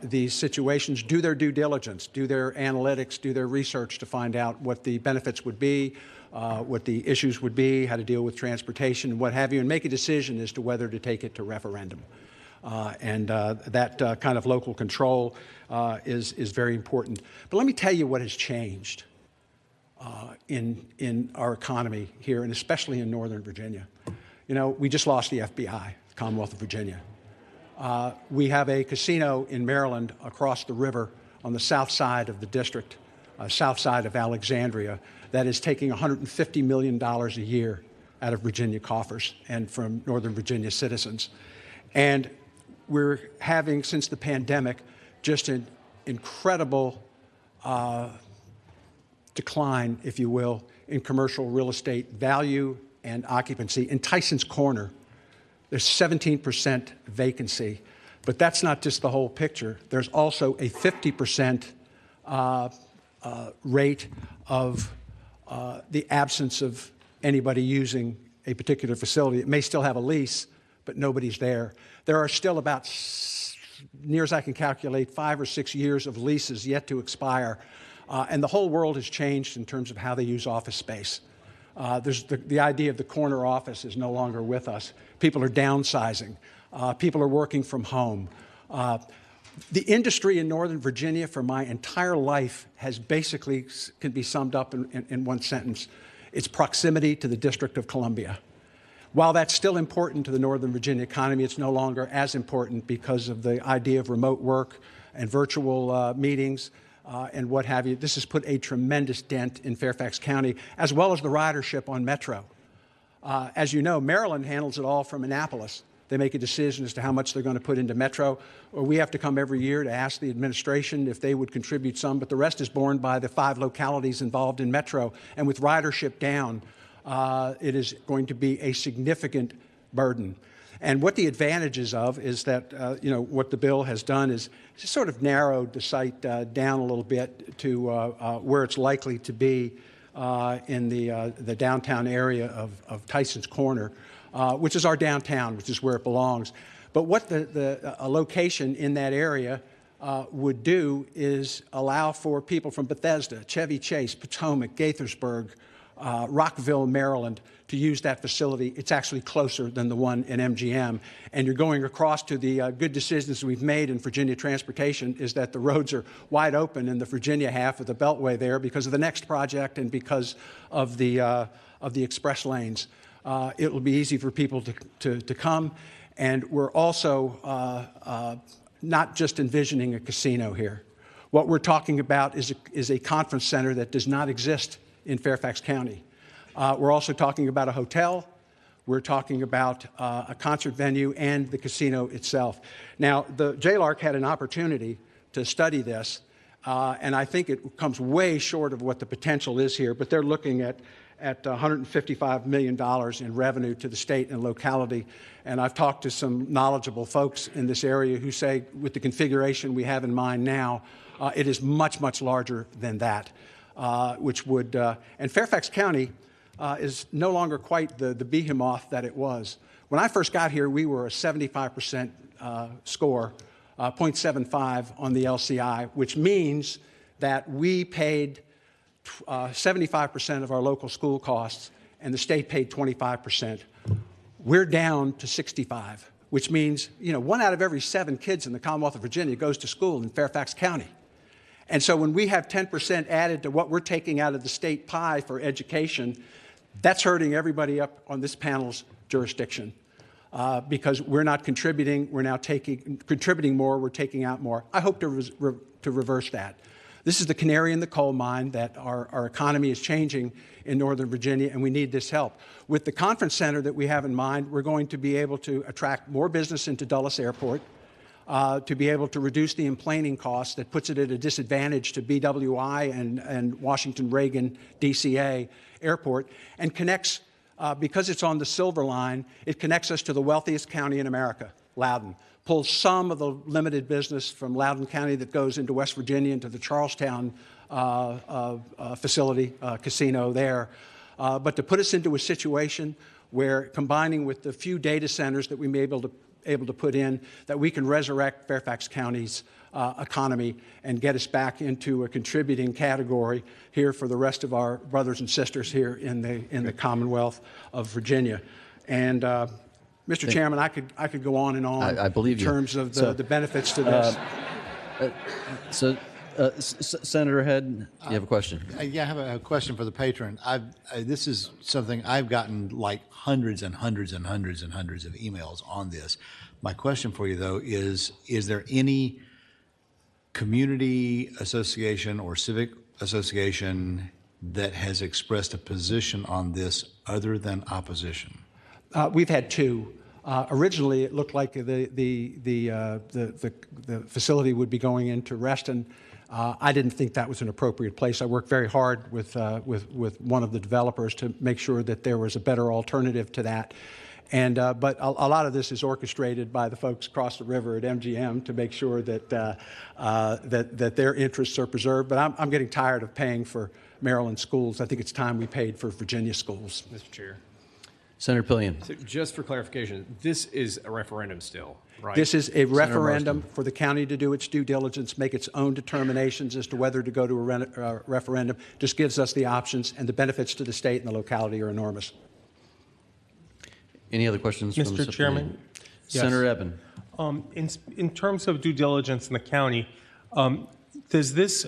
these situations, do their due diligence, do their analytics, do their research to find out what the benefits would be, what the issues would be, how to deal with transportation, and what have you, and make a decision as to whether to take it to referendum. That kind of local control is very important. But let me tell you what has changed in our economy here, and especially in Northern Virginia. We just lost the FBI, the Commonwealth of Virginia. We have a casino in Maryland across the river on the south side of the district, south side of Alexandria, that is taking $150 million a year out of Virginia coffers and from Northern Virginia citizens. And we're having, since the pandemic, just an incredible decline, if you will, in commercial real estate value and occupancy. In Tyson's Corner, there's 17% vacancy. But that's not just the whole picture. There's also a 50% rate of the absence of anybody using a particular facility. It may still have a lease, but nobody's there. There are still about, near as I can calculate, 5 or 6 years of leases yet to expire. And the whole world has changed in terms of how they use office space. There's the idea of the corner office is no longer with us. People are downsizing. People are working from home. The industry in Northern Virginia for my entire life has basically, can be summed up in one sentence. It's proximity to the District of Columbia. While that's still important to the Northern Virginia economy, it's no longer as important because of the idea of remote work and virtual meetings and what have you. This has put a tremendous dent in Fairfax County, as well as the ridership on Metro. As you know, Maryland handles it all from Annapolis. They make a decision as to how much they're going to put into Metro. Or we have to come every year to ask the administration if they would contribute some, but the rest is borne by the 5 localities involved in Metro. And with ridership down, it is going to be a significant burden. And what the advantages of is that, what the bill has done is just sort of narrowed the site down a little bit to where it's likely to be in the downtown area of Tyson's Corner, which is our downtown, which is where it belongs. But what a location in that area would do is allow for people from Bethesda, Chevy Chase, Potomac, Gaithersburg, Rockville, Maryland, to use that facility. It's actually closer than the one in MGM. And you're going across to the good decisions we've made in Virginia transportation is that the roads are wide open in the Virginia half of the Beltway there because of the next project and because of the express lanes. It will be easy for people to come. And we're also not just envisioning a casino here. What we're talking about is a conference center that does not exist in Fairfax County. We're also talking about a hotel. We're talking about a concert venue and the casino itself. Now, the JLARC had an opportunity to study this, and I think it comes way short of what the potential is here, but they're looking at $155 million in revenue to the state and locality. And I've talked to some knowledgeable folks in this area who say with the configuration we have in mind now, it is much, much larger than that, which would, and Fairfax County is no longer quite the behemoth that it was. When I first got here, we were a 75% score, 0.75 on the LCI, which means that we paid 75% of our local school costs, and the state paid 25%. We're down to 65, which means 1 out of every 7 kids in the Commonwealth of Virginia goes to school in Fairfax County. And so when we have 10% added to what we're taking out of the state pie for education, that's hurting everybody up on this panel's jurisdiction because we're not contributing. We're now contributing more. We're taking out more. I hope to reverse that. This is the canary in the coal mine that our economy is changing in Northern Virginia, and we need this help. With the conference center that we have in mind, we're going to be able to attract more business into Dulles Airport, to be able to reduce the emplaning costs that puts it at a disadvantage to BWI and Washington Reagan DCA Airport, and connects, because it's on the Silver Line, it connects us to the wealthiest county in America, Loudoun. Pulls some of the limited business from Loudoun County that goes into West Virginia, into the Charlestown facility, casino there. But to put us into a situation where, combining with the few data centers that we may be able to put in, that we can resurrect Fairfax County's economy and get us back into a contributing category here for the rest of our brothers and sisters here in the Commonwealth of Virginia. And Mr. Chairman, I could go on and on. I believe in terms of the benefits to this. Senator Head, you have a question? Yeah, I have a question for the patron. This is something I've gotten like hundreds and hundreds and hundreds and hundreds of emails on this. My question for you, though, is there any community association or civic association that has expressed a position on this other than opposition? We've had two. Originally, it looked like the facility would be going into Reston. I didn't think that was an appropriate place. I worked very hard with one of the developers to make sure that there was a better alternative to that. And but a lot of this is orchestrated by the folks across the river at MGM to make sure that that their interests are preserved. But I'm getting tired of paying for Maryland schools. I think it's time we paid for Virginia schools. Mr. Chair. Senator Pillion. So just for clarification, this is a referendum still, right? This is a referendum for the county to do its due diligence, make its own determinations as to whether to go to a referendum. Just gives us the options, and the benefits to the state and the locality are enormous. Any other questions? Mr. Chairman? Senator Eben. In terms of due diligence in the county, does this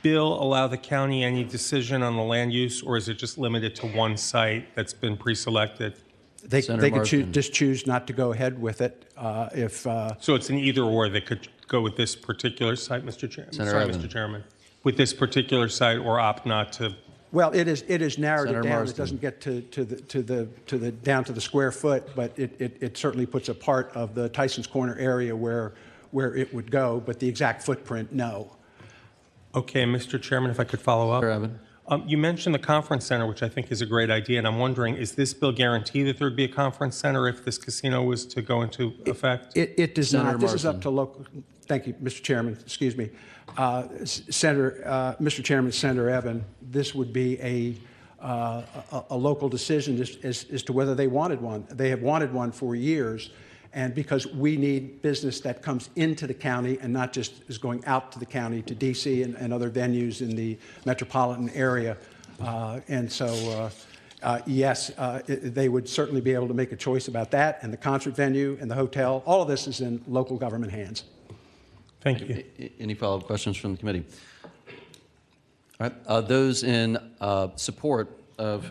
bill allow the county any decision on the land use, or is it just limited to one site that's been pre-selected? They could just choose not to go ahead with it So it's an either or. They could go with this particular site, Mr. Chairman. Senator Eben. Mr. Chairman. With this particular site, or opt not to. Well, it is narrowed Senator it down. Marsden. It doesn't get to the down to the square foot, but it certainly puts a part of the Tyson's Corner area where it would go, but the exact footprint, no. Okay, Mr. Chairman, if I could follow up. You mentioned the conference center, which I think is a great idea, and I'm wondering, is this bill guarantee that there would be a conference center if this casino was to go into effect? It does Senator not. This is up Marsden. to local. Thank you, Mr. Chairman. Excuse me, Mr. Chairman, Senator Eben. This would be a local decision as to whether they wanted one. They have wanted one for years. And because we need business that comes into the county and not just is going out to the county, to D.C. and other venues in the metropolitan area. Yes, they would certainly be able to make a choice about that, and the concert venue and the hotel. All of this is in local government hands. Thank you. Any follow-up questions from the committee? All right. Those in support of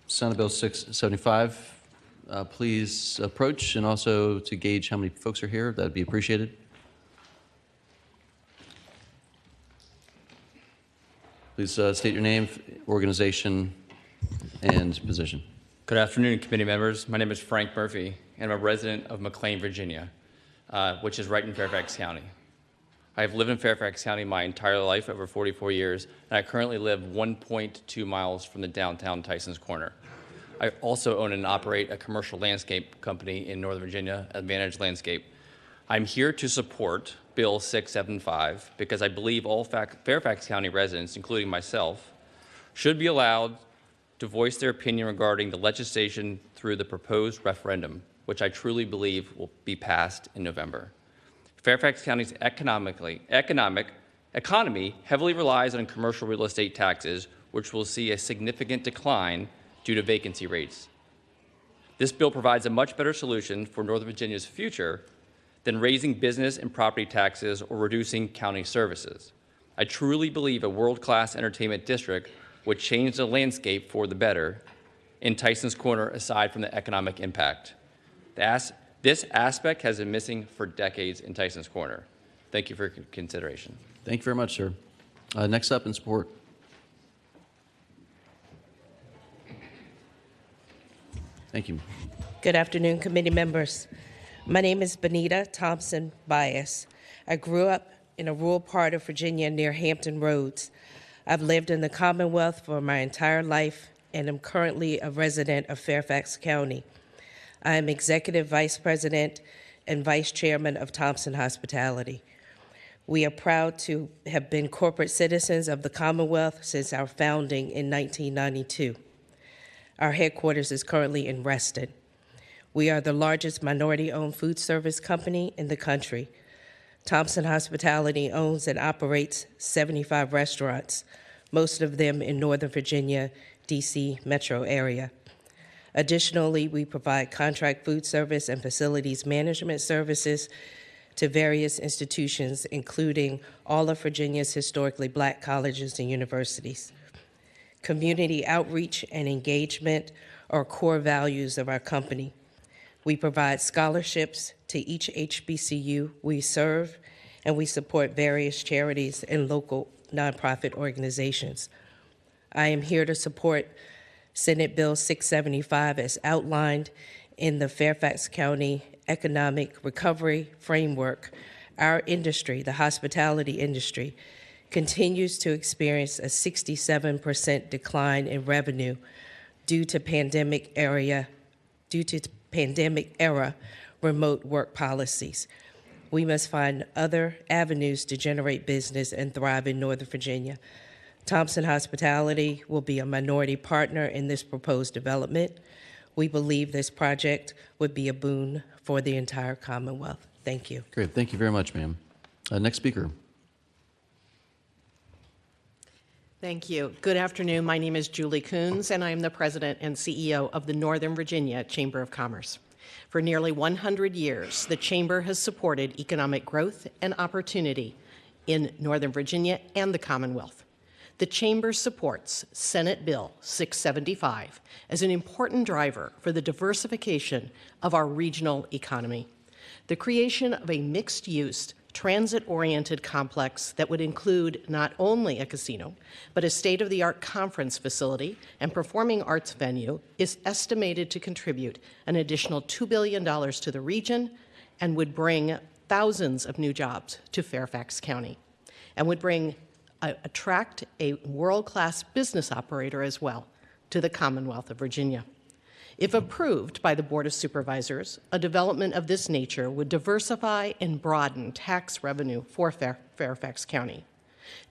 Senate Bill 675, please approach, and also to gauge how many folks are here, that would be appreciated. Please state your name, organization, and position. Good afternoon, committee members. My name is Frank Murphy, and I'm a resident of McLean, Virginia, which is right in Fairfax County. I've lived in Fairfax County my entire life, over 44 years, and I currently live 1.2 miles from the downtown Tyson's Corner. I also own and operate a commercial landscape company in Northern Virginia, Advantage Landscape. I'm here to support Bill 675 because I believe all Fairfax County residents, including myself, should be allowed to voice their opinion regarding the legislation through the proposed referendum, which I truly believe will be passed in November. Fairfax County's economy heavily relies on commercial real estate taxes, which will see a significant decline due to vacancy rates. This bill provides a much better solution for Northern Virginia's future than raising business and property taxes or reducing county services. I truly believe a world-class entertainment district would change the landscape for the better in Tyson's Corner, aside from the economic impact. This aspect has been missing for decades in Tyson's Corner. Thank you for your consideration. Thank you very much, sir. Next up in support. Thank you. Good afternoon, committee members. My name is Benita Thompson Bias. I grew up in a rural part of Virginia near Hampton Roads. I've lived in the Commonwealth for my entire life and am currently a resident of Fairfax County. I am Executive Vice President and Vice Chairman of Thompson Hospitality. We are proud to have been corporate citizens of the Commonwealth since our founding in 1992. Our headquarters is currently in Reston. We are the largest minority-owned food service company in the country. Thompson Hospitality owns and operates 75 restaurants, most of them in Northern Virginia, D.C. metro area. Additionally, we provide contract food service and facilities management services to various institutions, including all of Virginia's historically Black colleges and universities. Community outreach and engagement are core values of our company. We provide scholarships to each HBCU we serve, and we support various charities and local nonprofit organizations. I am here to support Senate Bill 675 as outlined in the Fairfax County Economic Recovery Framework. Our industry, the hospitality industry, continues to experience a 67% decline in revenue due to pandemic era remote work policies. We must find other avenues to generate business and thrive in Northern Virginia. Thompson Hospitality will be a minority partner in this proposed development. We believe this project would be a boon for the entire Commonwealth. Thank you. Great. Thank you very much, ma'am. Next speaker. Thank you. Good afternoon. My name is Julie Coons, and I am the president and CEO of the Northern Virginia Chamber of Commerce. For nearly 100 years, the Chamber has supported economic growth and opportunity in Northern Virginia and the Commonwealth. The Chamber supports Senate Bill 675 as an important driver for the diversification of our regional economy. The creation of a mixed-use, transit-oriented complex that would include not only a casino, but a state-of-the-art conference facility and performing arts venue is estimated to contribute an additional $2 billion to the region and would bring thousands of new jobs to Fairfax County and would attract a world-class business operator as well to the Commonwealth of Virginia. If approved by the Board of Supervisors, a development of this nature would diversify and broaden tax revenue for Fairfax County.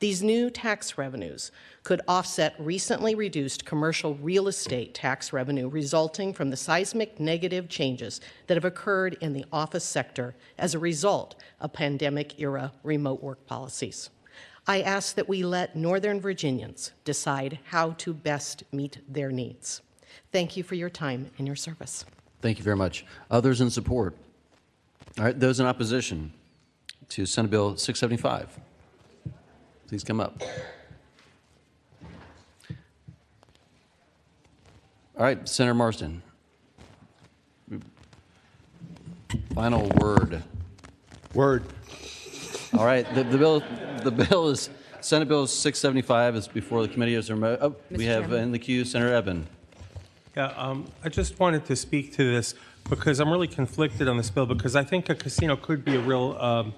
These new tax revenues could offset recently reduced commercial real estate tax revenue resulting from the seismic negative changes that have occurred in the office sector as a result of pandemic-era remote work policies. I ask that we let Northern Virginians decide how to best meet their needs. Thank you for your time and your service. Thank you very much. Others in support? All right, those in opposition to Senate Bill 675, please come up. All right, Senator Marsden. Final word. Word. All right, the bill is Senate Bill 675 is before the committee. Is there, we have in the queue Senator Eben. Yeah, I just wanted to speak to this because I'm really conflicted on this bill because I think a casino could be a real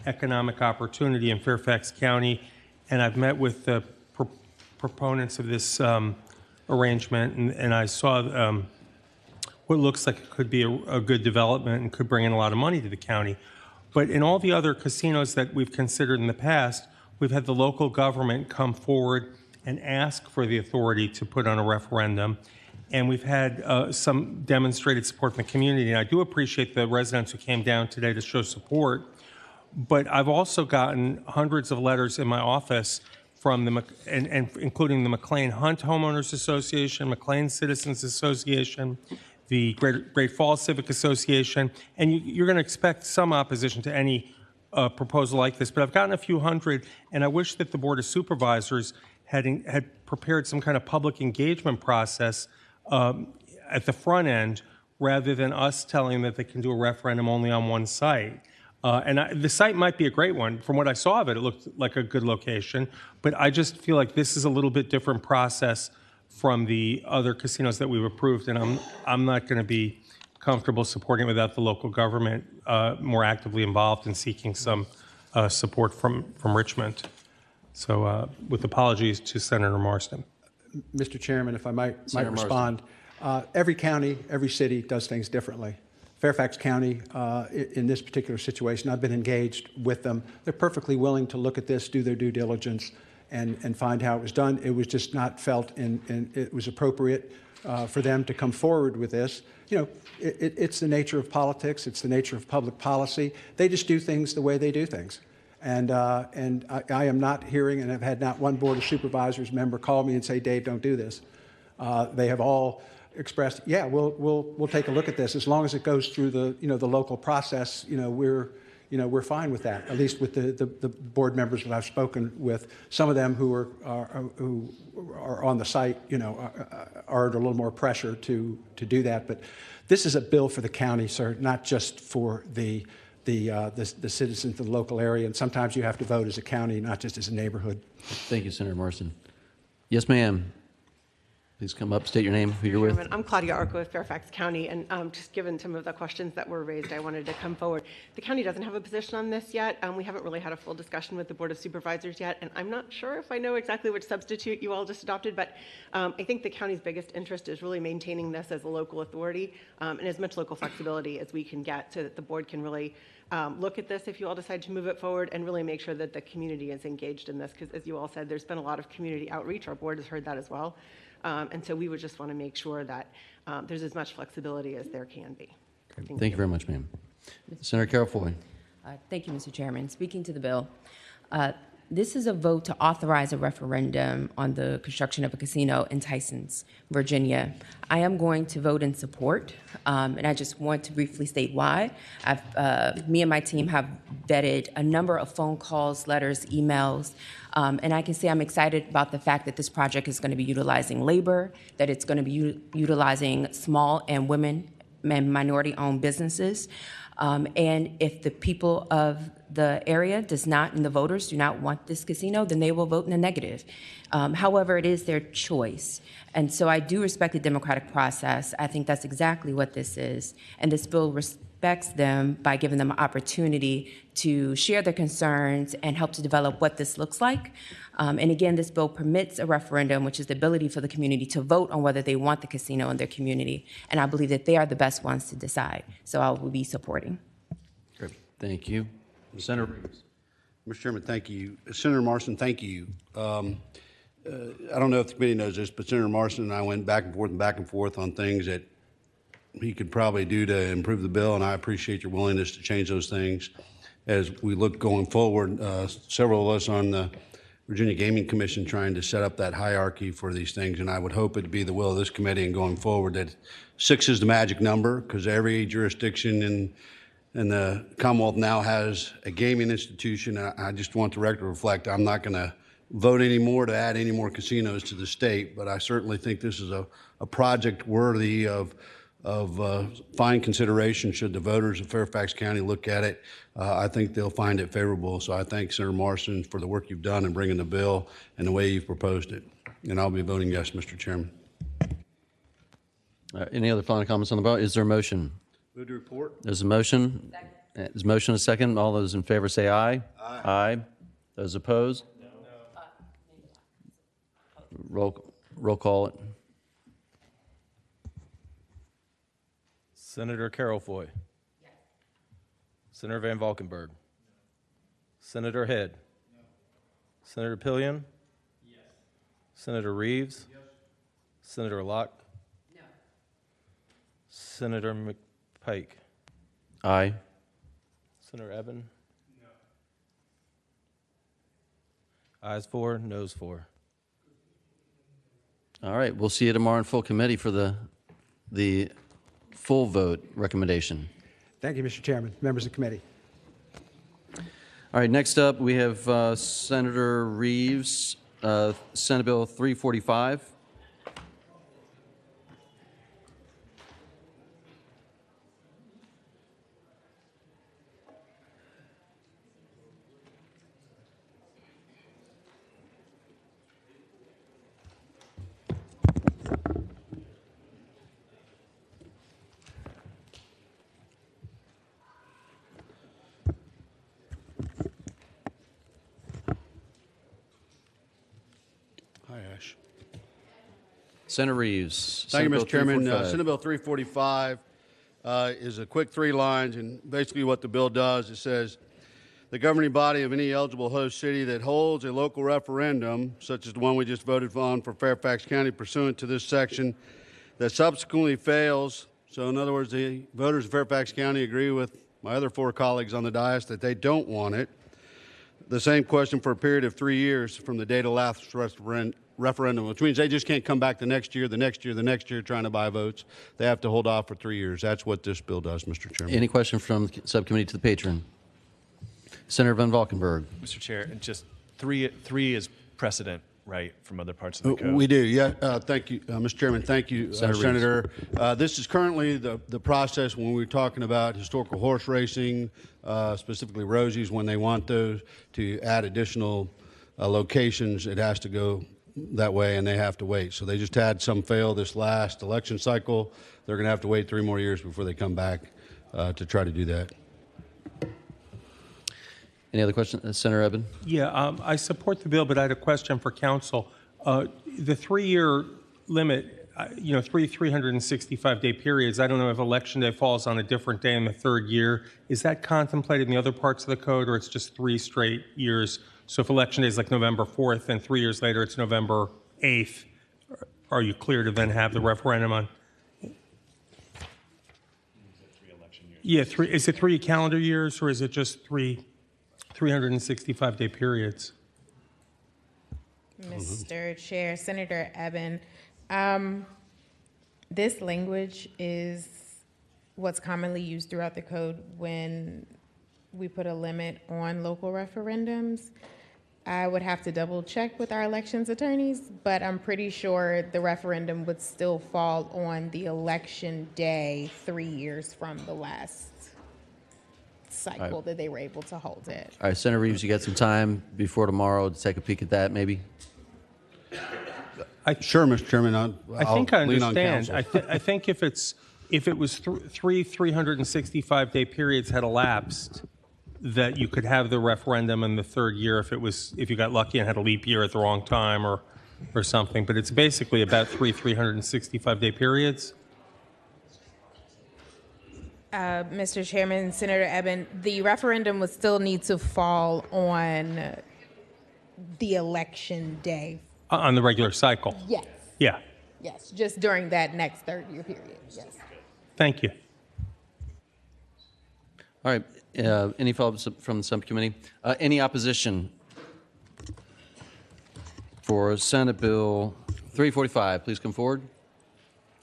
economic opportunity in Fairfax County, and I've met with the proponents of this arrangement, and I saw what looks like it could be a good development and could bring in a lot of money to the county. But in all the other casinos that we've considered in the past, we've had the local government come forward and ask for the authority to put on a referendum. And we've had some demonstrated support from the community. And I do appreciate the residents who came down today to show support. But I've also gotten hundreds of letters in my office from including the McLean Hunt Homeowners Association, McLean Citizens Association, the Great Falls Civic Association. And you're going to expect some opposition to any proposal like this. But I've gotten a few hundred, and I wish that the Board of Supervisors had prepared some kind of public engagement process at the front end rather than us telling them that they can do a referendum only on one site. The site might be a great one. From what I saw of it, it looked like a good location. But I just feel like this is a little bit different process from the other casinos that we've approved, and I'm not going to be comfortable supporting it without the local government more actively involved in seeking some support from Richmond. So with apologies to Senator Marston. Mr. Chairman, if I might Senator respond. Every county, every city does things differently. Fairfax County, in this particular situation, I've been engaged with them. They're perfectly willing to look at this, do their due diligence, and find how it was done. It was just not felt and it was appropriate for them to come forward with this. You know, it's the nature of politics. It's the nature of public policy. They just do things the way they do things. And I am not hearing, and I've had not one Board of Supervisors member call me and say, Dave, don't do this. They have all expressed, yeah, we'll take a look at this as long as it goes through the the local process. We're fine with that. At least with the board members that I've spoken with, some of them who are on the site, are under a little more pressure to do that. But this is a bill for the county, sir, not just for the citizens of the local area. And sometimes you have to vote as a county, not just as a neighborhood. Thank you, Senator Marston. Yes, ma'am. Please come up, state your name, who you're with. I'm Claudia Arco with Fairfax County, and just given some of the questions that were raised, I wanted to come forward. The county doesn't have a position on this yet. We haven't really had a full discussion with the Board of Supervisors yet, and I'm not sure if I know exactly which substitute you all just adopted, but I think the county's biggest interest is really maintaining this as a local authority and as much local flexibility as we can get so that the board can really look at this if you all decide to move it forward and really make sure that the community is engaged in this, because as you all said, there's been a lot of community outreach. Our board has heard that as well. And so we would just want to make sure that there's as much flexibility as there can be. Thank you very much, ma'am. Senator Carol Foy. Thank you, Mr. Chairman. Speaking to the bill, this is a vote to authorize a referendum on the construction of a casino in Tysons, Virginia. I am going to vote in support, and I just want to briefly state why. Me and my team have vetted a number of phone calls, letters, emails, and I can say I'm excited about the fact that this project is going to be utilizing labor, that it's going to be utilizing small and women and minority-owned businesses. And if the people of the area does not, and the voters do not want this casino, then they will vote in the negative. However, it is their choice. And so I do respect the democratic process. I think that's exactly what this is. And this bill respects them by giving them an opportunity to share their concerns and help to develop what this looks like. And again, this bill permits a referendum, which is the ability for the community to vote on whether they want the casino in their community. And I believe that they are the best ones to decide. So I will be supporting. Great. Thank you. Senator Reeves. Mr. Chairman, thank you. Senator Marston, thank you. I don't know if the committee knows this, but Senator Marston and I went back and forth on things that he could probably do to improve the bill, and I appreciate your willingness to change those things as we look going forward. Several of us on the Virginia Gaming Commission trying to set up that hierarchy for these things, and I would hope it'd be the will of this committee and going forward that 6 is the magic number, because every jurisdiction in the Commonwealth now has a gaming institution. I just want the record to reflect I'm not going to vote anymore to add any more casinos to the state, but I certainly think this is a project worthy of fine consideration should the voters of Fairfax County look at it. I think they'll find it favorable. So I thank Senator Marston for the work you've done in bringing the bill and the way you've proposed it. And I'll be voting yes, Mr. Chairman. Any other final comments on the bill? Is there a motion? Move to report. There's a motion. There's a motion and a second. All those in favor say aye. Aye. Aye. Those opposed? No. Roll call it. Senator Carol Foy. Yes. Senator Van Valkenburg. No. Senator Head. No. Senator Pillion. Yes. Senator Reeves. Yes. Senator Locke. No. Senator McPike. Aye. Senator Eben. No. Ayes 4, noes 4. All right. We'll see you tomorrow in full committee for the full vote recommendation. Thank you, Mr. Chairman, members of the committee. All right, next up we have Senator Reeves, Senate Bill 345. Hi, Ash. Senator Reeves. Thank you, Senate Mr. Chairman. Bill 345. Senate Bill 345 is a quick 3 lines, and basically what the bill does, it says, the governing body of any eligible host city that holds a local referendum, such as the one we just voted on for Fairfax County pursuant to this section, that subsequently fails. So in other words, the voters of Fairfax County agree with my other 4 colleagues on the dais that they don't want it. The same question for a period of 3 years from the date of last referendum, which means they just can't come back the next year, the next year, the next year trying to buy votes. They have to hold off for 3 years. That's what this bill does, Mr. Chairman. Any question from the subcommittee to the patron? Senator Van Valkenburg. Mr. Chair, and just three is precedent, right, from other parts of the code? We do, yeah. Thank you, Mr. Chairman. Thank you, Senator Senator. This is currently the process when we're talking about historical horse racing, specifically Rosie's, when they want those to add additional locations. It has to go that way, and they have to wait. So they just had some fail this last election cycle. They're going to have to wait 3 more years before they come back to try to do that. Any other questions? Senator Eben? Yeah, I support the bill, but I had a question for council. The 3-year limit, 365-day periods, I don't know if election day falls on a different day in the 3rd year. Is that contemplated in the other parts of the code, or it's just 3 straight years? So if election day is like November 4th and 3 years later it's November 8th, are you clear to then have the referendum on? Yeah, is it 3 calendar years, or is it just 365-day periods? Mr. Chair, Senator Eben, this language is what's commonly used throughout the code when we put a limit on local referendums. I would have to double check with our elections attorneys, but I'm pretty sure the referendum would still fall on the election day 3 years from the last cycle that they were able to hold it. All right, Senator Reeves, you got some time before tomorrow to take a peek at that, maybe? Sure, Mr. Chairman. I think I lean on understand. counsel. I think if it was 3 365-day periods had elapsed, that you could have the referendum in the 3rd year if you got lucky and had a leap year at the wrong time or something. But it's basically about 3 365-day periods. Mr. Chairman, Senator Eben, the referendum would still need to fall on the election day. On the regular cycle. Yes. Yeah. Yes, just during that next 3rd-year period. Yes. Thank you. All right. Any follow-ups from the subcommittee? Any opposition for Senate Bill 345? Please come forward.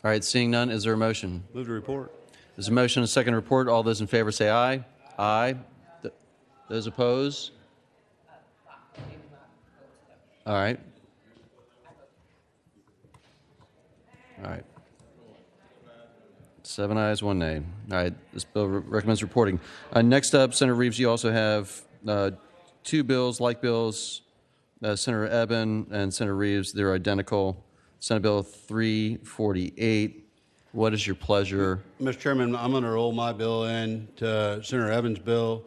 All right. Seeing none, is there a motion? Move to report. There's a motion, a second report. All those in favor say aye. Aye. Those opposed? All right. All right. 7 ayes, 1 nay. All right. This bill recommends reporting. Next up, Senator Reeves, you also have 2 bills, like bills. Senator Eben and Senator Reeves, they're identical. Senate Bill 348. What is your pleasure? Mr. Chairman, I'm going to roll my bill in to Senator Evans' bill,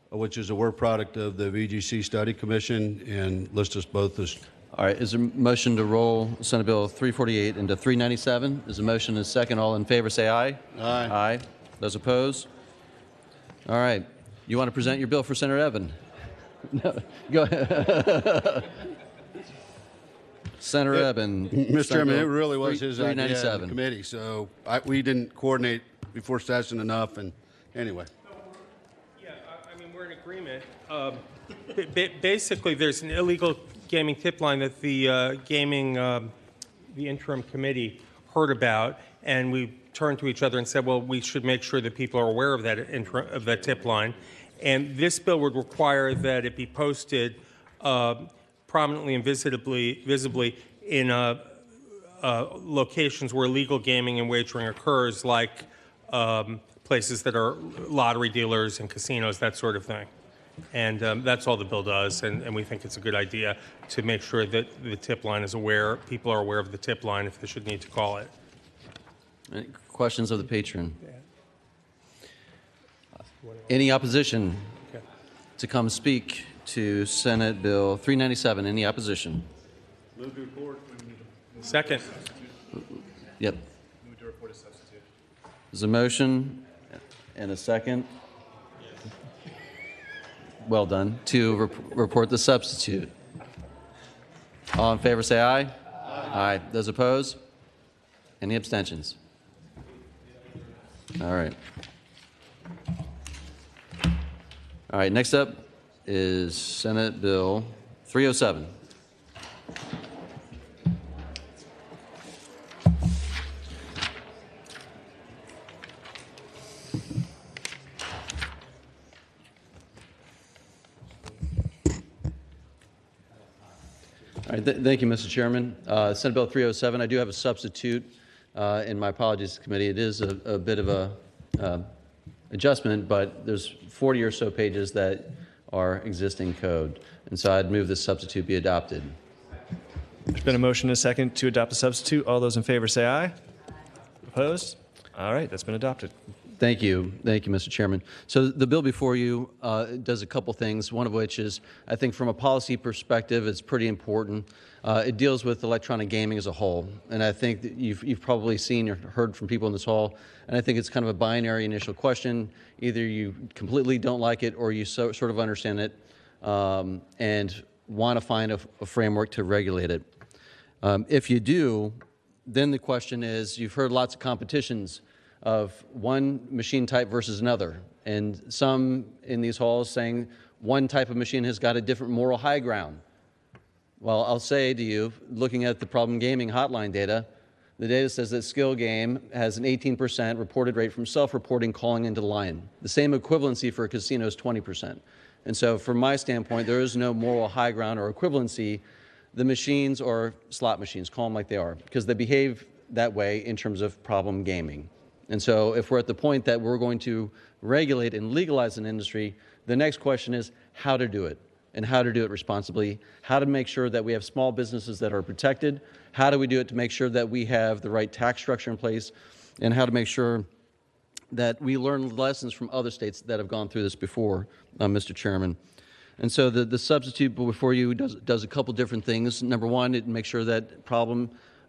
which is a work product of the VGC Study Commission, and list us both as. All right. Is there a motion to roll Senate Bill 348 into 397? Is a motion and a second? All in favor say aye. Aye. Aye. Those opposed? All right. You want to present your bill for Senator Eben? No. Go ahead. Senator Eben. Mr. Chairman, it really was his idea in the 397. committee, so we didn't coordinate before session enough, and anyway. Yeah, I mean, we're in agreement. Basically, there's an illegal gaming tip line that the the interim committee heard about, and we turned to each other and said, well, we should make sure that people are aware of that tip line. And this bill would require that it be posted prominently and visibly in locations where illegal gaming and wagering occurs, like places that are lottery dealers and casinos, that sort of thing. And that's all the bill does, and we think it's a good idea to make sure that the tip line is aware, people are aware of the tip line if they should need to call it. Any questions of the patron? Any opposition to come speak to Senate Bill 397? Any opposition? Move to report. Second. Yep. Move to report as substitute. There's a motion and a second. Well done. To report the substitute. All in favor say aye. Aye. Those opposed? Any abstentions? All right. All right, next up is Senate Bill 307. All right, thank you, Mr. Chairman. Senate Bill 307, I do have a substitute in my apologies committee. It is a bit of a adjustment, but there's 40 or so pages that are existing code. And so I'd move this substitute be adopted. There's been a motion and a second to adopt the substitute. All those in favor say aye. Opposed? All right, that's been adopted. Thank you. Thank you, Mr. Chairman. So the bill before you does a couple things, one of which is, I think from a policy perspective, it's pretty important. It deals with electronic gaming as a whole. And I think that you've probably seen or heard from people in this hall, and I think it's kind of a binary initial question. Either you completely don't like it or you sort of understand it and want to find a framework to regulate it. If you do, then the question is, you've heard lots of competitions of one machine type versus another, and some in these halls saying one type of machine has got a different moral high ground. Well, I'll say to you, looking at the problem gaming hotline data, the data says that skill game has an 18% reported rate from self-reporting calling into the line. The same equivalency for a casino is 20%. And so from my standpoint, there is no moral high ground or equivalency. The machines are slot machines, call them like they are, because they behave that way in terms of problem gaming. And so if we're at the point that we're going to regulate and legalize an industry, the next question is how to do it and how to do it responsibly, how to make sure that we have small businesses that are protected, how do we do it to make sure that we have the right tax structure in place, and how to make sure that we learn lessons from other states that have gone through this before, Mr. Chairman. And so the substitute before you does a couple different things. Number one, it makes sure that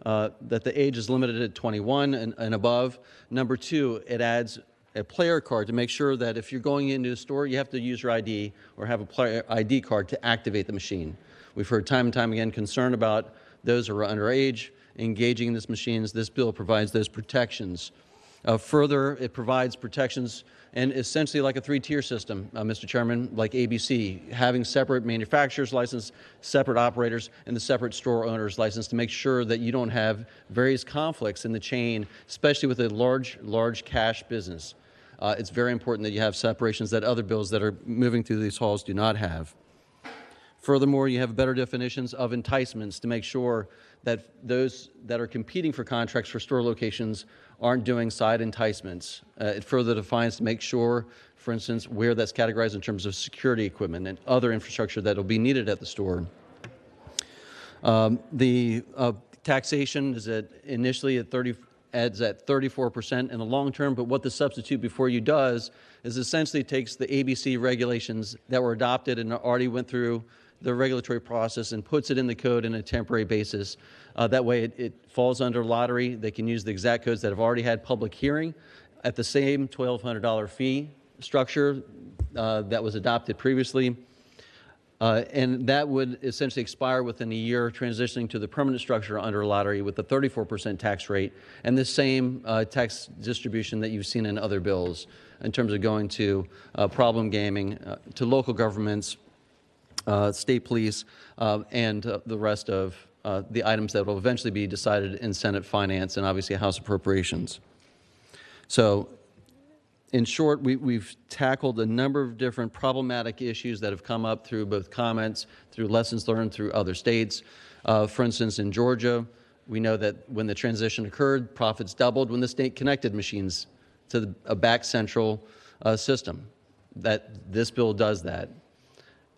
that the age is limited at 21 and above. Number two, it adds a player card to make sure that if you're going into a store, you have to use your ID or have a player ID card to activate the machine. We've heard time and time again concern about those who are underage engaging in these machines. This bill provides those protections. Further, it provides protections and essentially like a three-tier system, Mr. Chairman, like ABC, having separate manufacturers license, separate operators, and the separate store owners license to make sure that you don't have various conflicts in the chain, especially with a large cash business. It's very important that you have separations that other bills that are moving through these halls do not have. Furthermore, you have better definitions of enticements to make sure that those that are competing for contracts for store locations aren't doing side enticements. It further defines to make sure, for instance, where that's categorized in terms of security equipment and other infrastructure that will be needed at the store. The taxation is initially at 34% in the long term, but what the substitute before you does is essentially takes the ABC regulations that were adopted and already went through the regulatory process and puts it in the code in a temporary basis. That way it falls under lottery. They can use the exact codes that have already had public hearing at the same $1,200 fee structure that was adopted previously. And that would essentially expire within a year, transitioning to the permanent structure under lottery with the 34% tax rate and the same tax distribution that you've seen in other bills in terms of going to problem gaming, to local governments, state police, and the rest of the items that will eventually be decided in Senate Finance and obviously House Appropriations. So in short, we've tackled a number of different problematic issues that have come up through both comments, through lessons learned through other states. For instance, in Georgia, we know that when the transition occurred, profits doubled when the state connected machines to a back central system. That this bill does that.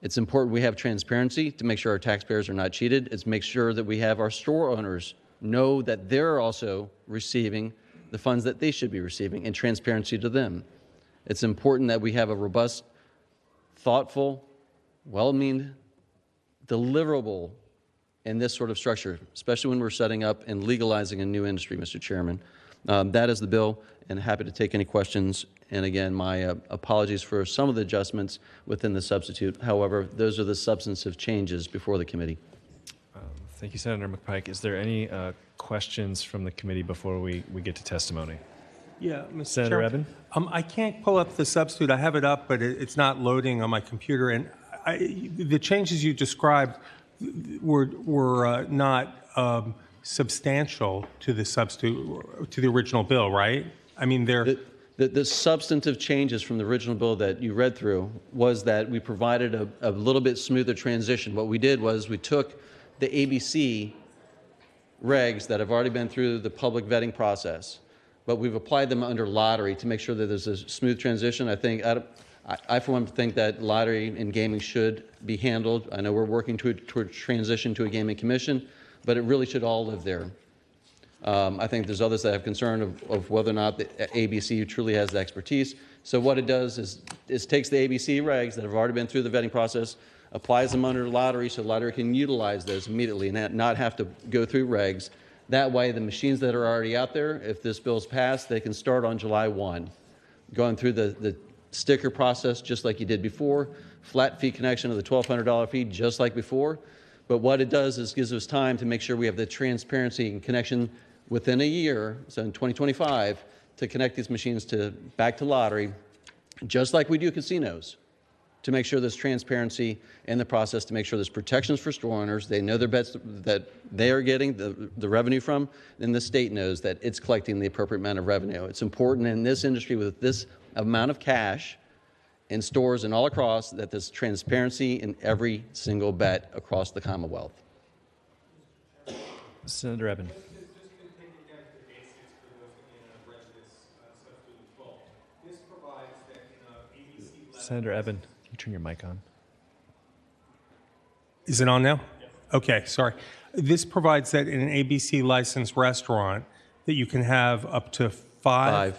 It's important we have transparency to make sure our taxpayers are not cheated. It's make sure that we have our store owners know that they're also receiving the funds that they should be receiving and transparency to them. It's important that we have a robust, thoughtful, well-meaned, deliverable in this sort of structure, especially when we're setting up and legalizing a new industry, Mr. Chairman. That is the bill, and happy to take any questions. And again, my apologies for some of the adjustments within the substitute. However, those are the substantive changes before the committee. Thank you, Senator McPike. Is there any questions from the committee before we get to testimony? Yeah, Mr. Senator Chairman. Eben? I can't pull up the substitute. I have it up, but it's not loading on my computer. And the changes you described were not substantial to the substitute, to the original bill, right? I mean, they're... The substantive changes from the original bill that you read through was that we provided a little bit smoother transition. What we did was we took the ABC regs that have already been through the public vetting process, but we've applied them under lottery to make sure that there's a smooth transition. I for one think that lottery and gaming should be handled. I know we're working toward transition to a gaming commission, but it really should all live there. I think there's others that have concern of whether or not the ABC truly has the expertise. So what it does is takes the ABC regs that have already been through the vetting process, applies them under lottery so lottery can utilize those immediately and not have to go through regs. That way, the machines that are already out there, if this bill's passed, they can start on July 1, going through the sticker process just like you did before, flat fee connection of the $1,200 fee just like before. But what it does is gives us time to make sure we have the transparency and connection within a year, so in 2025, to connect these machines back to lottery, just like we do casinos, to make sure there's transparency in the process, to make sure there's protections for store owners. They know their bets that they are getting the revenue from, and the state knows that it's collecting the appropriate amount of revenue. It's important in this industry with this amount of cash in stores and all across that there's transparency in every single bet across the Commonwealth. Senator Eben. Senator Eben, can you turn your mic on? Is it on now? Okay, sorry. This provides that in an ABC licensed restaurant that you can have up to five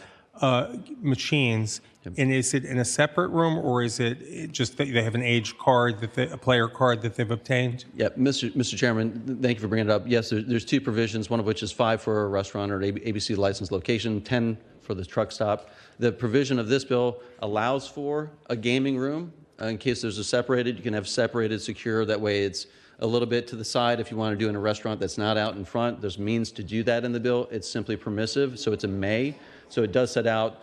machines. Yep. And is it in a separate room, or is it just that they have an age card, a player card that they've obtained? Yeah, Mr. Chairman, thank you for bringing it up. Yes, there's two provisions, one of which is 5 for a restaurant or ABC licensed location, 10 for the truck stop. The provision of this bill allows for a gaming room. In case there's a separated, you can have separated secure. That way it's a little bit to the side if you want to do in a restaurant that's not out in front. There's means to do that in the bill. It's simply permissive, so it's a may. So it does set out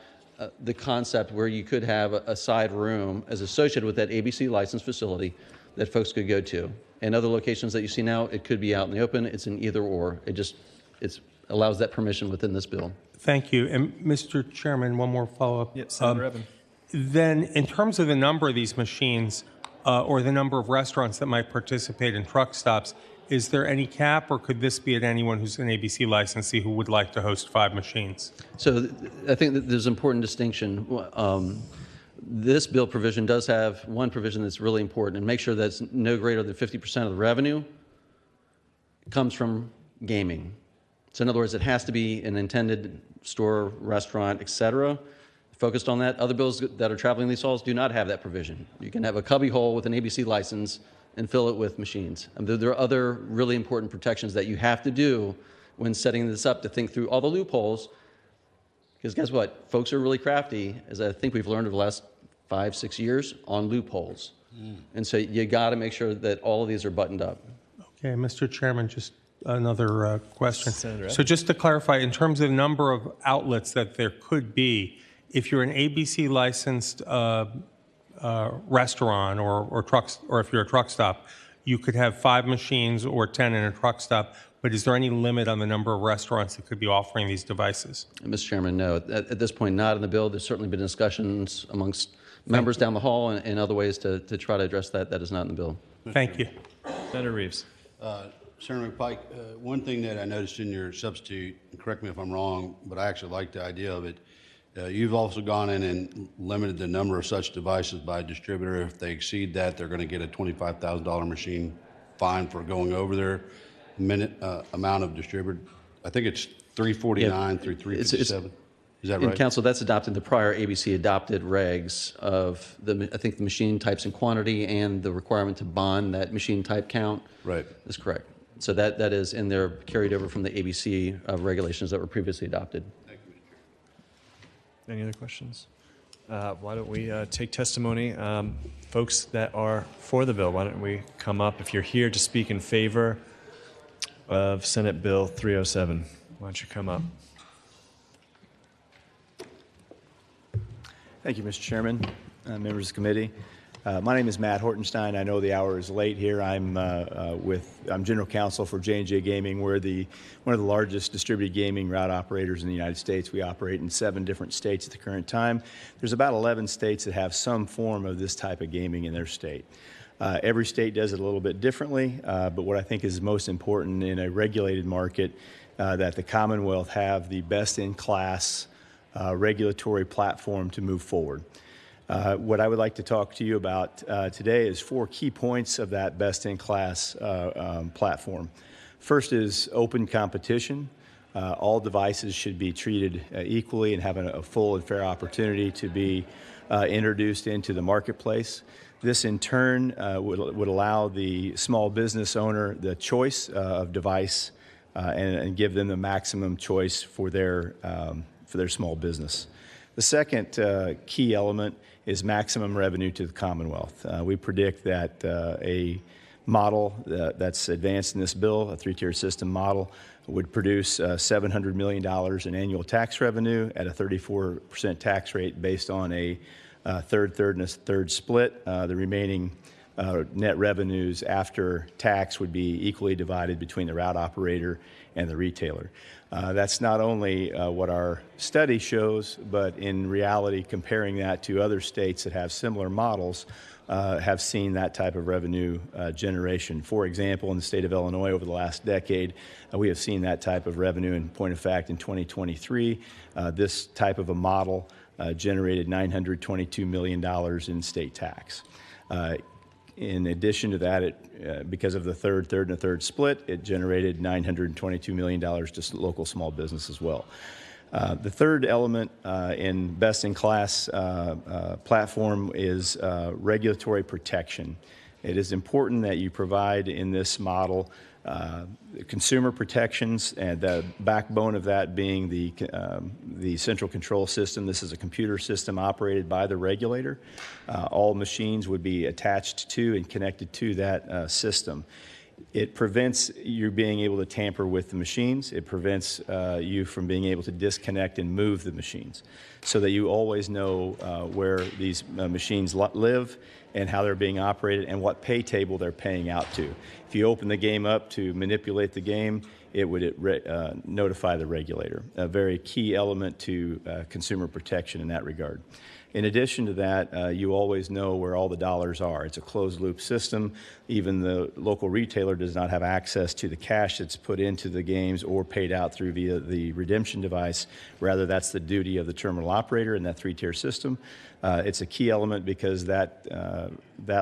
the concept where you could have a side room as associated with that ABC licensed facility that folks could go to. In other locations that you see now, it could be out in the open. It's an either or. It allows that permission within this bill. Thank you. And Mr. Chairman, one more follow-up. Yes, Senator Eben. Then in terms of the number of these machines or the number of restaurants that might participate in truck stops, is there any cap, or could this be at anyone who's an ABC licensee who would like to host 5 machines? So I think that there's an important distinction. This bill provision does have one provision that's really important, and make sure that's no greater than 50% of the revenue comes from gaming. So in other words, it has to be an intended store, restaurant, etc. Focused on that. Other bills that are traveling these halls do not have that provision. You can have a cubby hole with an ABC license and fill it with machines. There are other really important protections that you have to do when setting this up, to think through all the loopholes, because guess what? Folks are really crafty, as I think we've learned over the last 5-6 years, on loopholes. And so you got to make sure that all of these are buttoned up. Okay, Mr. Chairman, just another question. So just to clarify, in terms of number of outlets that there could be, if you're an ABC licensed restaurant or trucks, or if you're a truck stop, you could have 5 machines or 10 in a truck stop. But is there any limit on the number of restaurants that could be offering these devices? Mr. Chairman, no. At this point, not in the bill. There's certainly been discussions amongst members down the hall and other ways to try to address that. That is not in the bill. Thank you. Senator Reeves. Senator McPike, one thing that I noticed in your substitute, and correct me if I'm wrong, but I actually like the idea of it. You've also gone in and limited the number of such devices by distributor. If they exceed that, they're going to get a $25,000 machine fine for going over their amount of distributed. I think it's 349 through 357. Is that right? In council, that's adopted the prior ABC adopted regs of I think the machine types and quantity and the requirement to bond that machine type count. Right. Is correct. So that is in there, carried over from the ABC regulations that were previously adopted. Any other questions? Why don't we take testimony? Folks that are for the bill, why don't we come up? If you're here to speak in favor of Senate Bill 307, why don't you come up? Thank you, Mr. Chairman, members of the committee. My name is Matt Hortenstein. I know the hour is late here. I'm general counsel for J&J Gaming. We're one of the largest distributed gaming route operators in the United States. We operate in 7 different states at the current time. There's about 11 states that have some form of this type of gaming in their state. Every state does it a little bit differently, but what I think is most important in a regulated market, that the Commonwealth have the best-in-class regulatory platform to move forward. What I would like to talk to you about today is 4 key points of that best-in-class platform. First is open competition. All devices should be treated equally and have a full and fair opportunity to be introduced into the marketplace. This, in turn, would allow the small business owner the choice of device and give them the maximum choice for their small business. The second key element is maximum revenue to the Commonwealth. We predict that a model that's advanced in this bill, a 3-tier system model, would produce $700 million in annual tax revenue at a 34% tax rate based on a third, and a third split. The remaining net revenues after tax would be equally divided between the route operator and the retailer. That's not only what our study shows, but in reality, comparing that to other states that have similar models, have seen that type of revenue generation. For example, in the state of Illinois over the last decade, we have seen that type of revenue. In point of fact, in 2023, this type of a model generated $922 million in state tax. In addition to that, because of the third, and a third split, it generated $922 million to local small business as well. The third element in best-in-class platform is regulatory protection. It is important that you provide in this model consumer protections, and the backbone of that being the central control system. This is a computer system operated by the regulator. All machines would be attached to and connected to that system. It prevents you being able to tamper with the machines. It prevents you from being able to disconnect and move the machines, so that you always know where these machines live and how they're being operated and what pay table they're paying out to. If you open the game up to manipulate the game, it would notify the regulator. A very key element to consumer protection in that regard. In addition to that, you always know where all the dollars are. It's a closed-loop system. Even the local retailer does not have access to the cash that's put into the games or paid out through via the redemption device. Rather, that's the duty of the terminal operator in that 3-tier system. It's a key element because that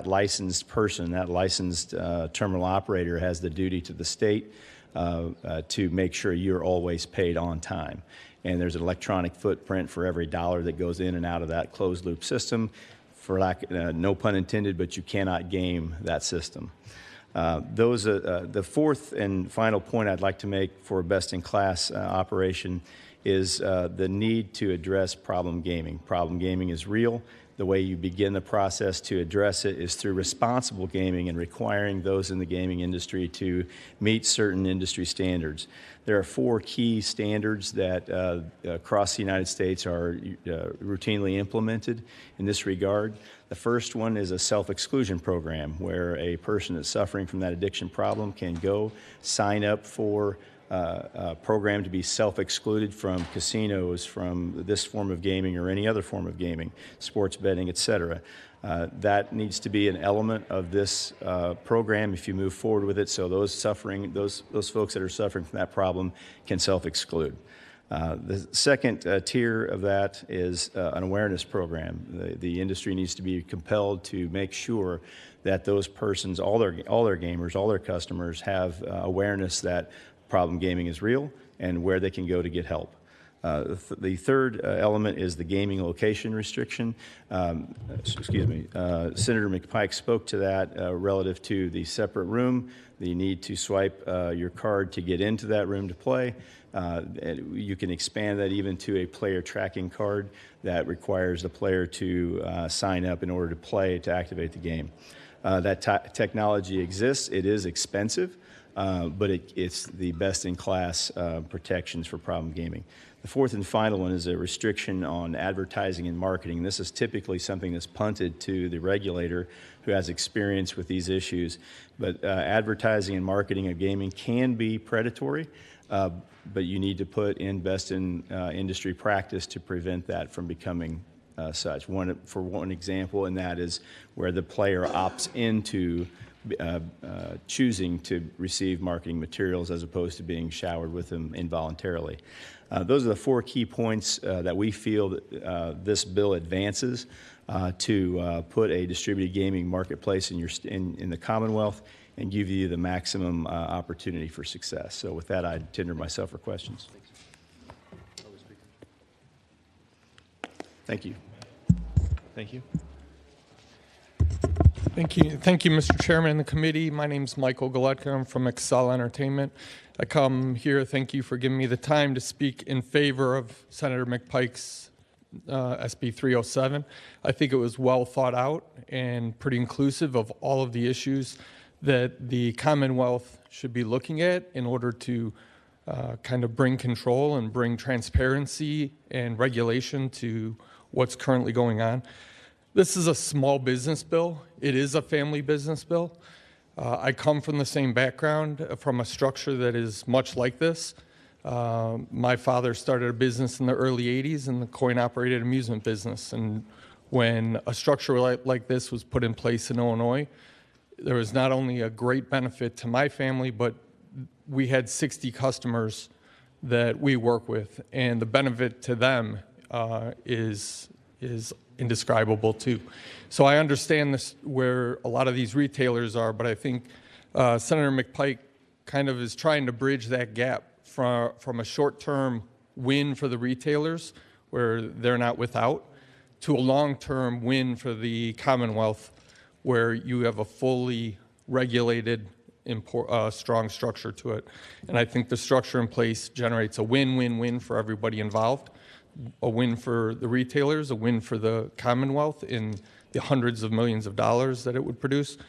licensed person, that licensed terminal operator, has the duty to the state to make sure you're always paid on time. And there's an electronic footprint for every dollar that goes in and out of that closed loop system. For no pun intended, but you cannot game that system. The fourth and final point I'd like to make for a best-in-class operation is the need to address problem gaming. Problem gaming is real. The way you begin the process to address it is through responsible gaming and requiring those in the gaming industry to meet certain industry standards. There are 4 key standards that across the United States are routinely implemented in this regard. The first one is a self-exclusion program where a person that's suffering from that addiction problem can go sign up for a program to be self-excluded from casinos, from this form of gaming or any other form of gaming, sports betting, etc. That needs to be an element of this program if you move forward with it, so those folks that are suffering from that problem can self-exclude. The second tier of that is an awareness program. The industry needs to be compelled to make sure that those persons, all their gamers, all their customers have awareness that problem gaming is real and where they can go to get help. The third element is the gaming location restriction. Senator McPike spoke to that relative to the separate room, the need to swipe your card to get into that room to play. You can expand that even to a player tracking card that requires the player to sign up in order to play to activate the game. That technology exists. It is expensive, but it's the best-in-class protections for problem gaming. The fourth and final one is a restriction on advertising and marketing. This is typically something that's punted to the regulator who has experience with these issues. But advertising and marketing of gaming can be predatory, but you need to put in best in industry practice to prevent that from becoming such. For one example, and that is where the player opts into choosing to receive marketing materials as opposed to being showered with them involuntarily. Those are the four key points that we feel that this bill advances to put a distributed gaming marketplace in the Commonwealth and give you the maximum opportunity for success. So with that, I tender myself for questions. Thank you. Thank you. Thank you, Mr. Chairman and the committee. My name is Michael Galetka. I'm from Excel Entertainment. I come here, thank you for giving me the time to speak in favor of Senator McPike's SB 307. I think it was well thought out and pretty inclusive of all of the issues that the Commonwealth should be looking at in order to kind of bring control and bring transparency and regulation to what's currently going on. This is a small business bill. It is a family business bill. I come from the same background, from a structure that is much like this. My father started a business in the early 80s in the coin-operated amusement business. And when a structure like this was put in place in Illinois, there was not only a great benefit to my family, but we had 60 customers that we work with. And the benefit to them is indescribable too. So I understand this where a lot of these retailers are, but I think Senator McPike kind of is trying to bridge that gap from a short-term win for the retailers where they're not without to a long-term win for the Commonwealth where you have a fully regulated strong structure to it. And I think the structure in place generates a win-win-win for everybody involved. A win for the retailers, a win for the Commonwealth in the hundreds of millions of dollars that it would produce,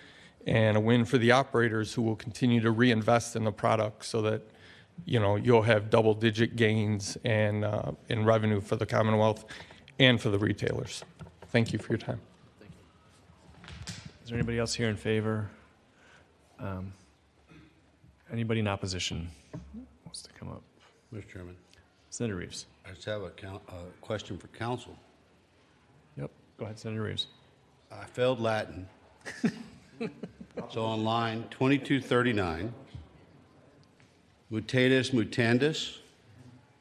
and a win for the operators who will continue to reinvest in the product so that you'll have double-digit gains and in revenue for the Commonwealth and for the retailers. Thank you for your time. Is there anybody else here in favor? Anybody in opposition wants to come up? Mr. Chairman. Senator Reeves. I just have a question for council. Yep. Go ahead, Senator Reeves. I failed Latin. So on line 2239, mutatis mutandis,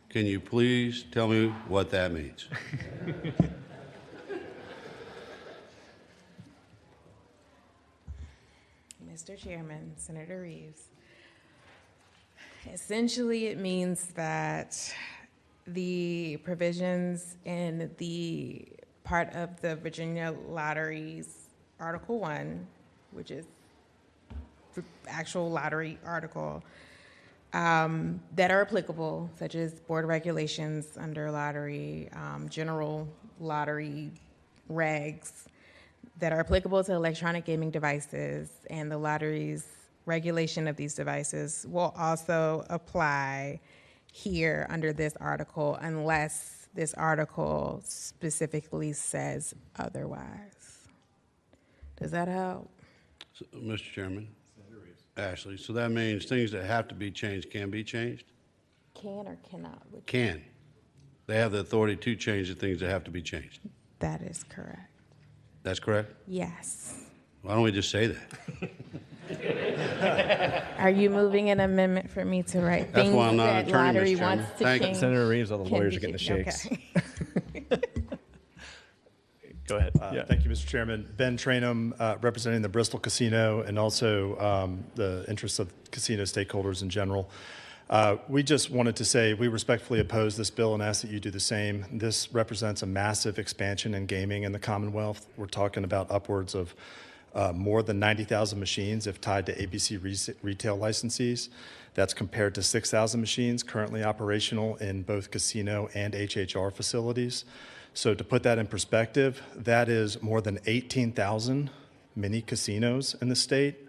can you please tell me what that means? Mr. Chairman, Senator Reeves. Essentially, it means that the provisions in the part of the Virginia Lottery's Article 1, which is the actual lottery article, that are applicable, such as board regulations under lottery, general lottery regs, that are applicable to electronic gaming devices, and the lottery's regulation of these devices will also apply here under this article unless this article specifically says otherwise. Does that help? So, Mr. Chairman, Ashley, so that means things that have to be changed can be changed? Can or cannot? Can. They have the authority to change the things that have to be changed. That is correct. That's correct? Yes. Why don't we just say that? Are you moving an amendment for me to write That's things why I'm not that an attorney, lottery Mr. Chairman. wants to Thank you. change? Senator Reeves, all the can lawyers be are getting the changed? shakes. Okay. Go ahead. Thank you, Mr. Chairman. Ben Trainum, representing the Bristol Casino and also the interests of casino stakeholders in general. We just wanted to say we respectfully oppose this bill and ask that you do the same. This represents a massive expansion in gaming in the Commonwealth. We're talking about upwards of more than 90,000 machines if tied to ABC retail licensees. That's compared to 6,000 machines currently operational in both casino and HHR facilities. So to put that in perspective, that is more than 18,000 mini casinos in the state,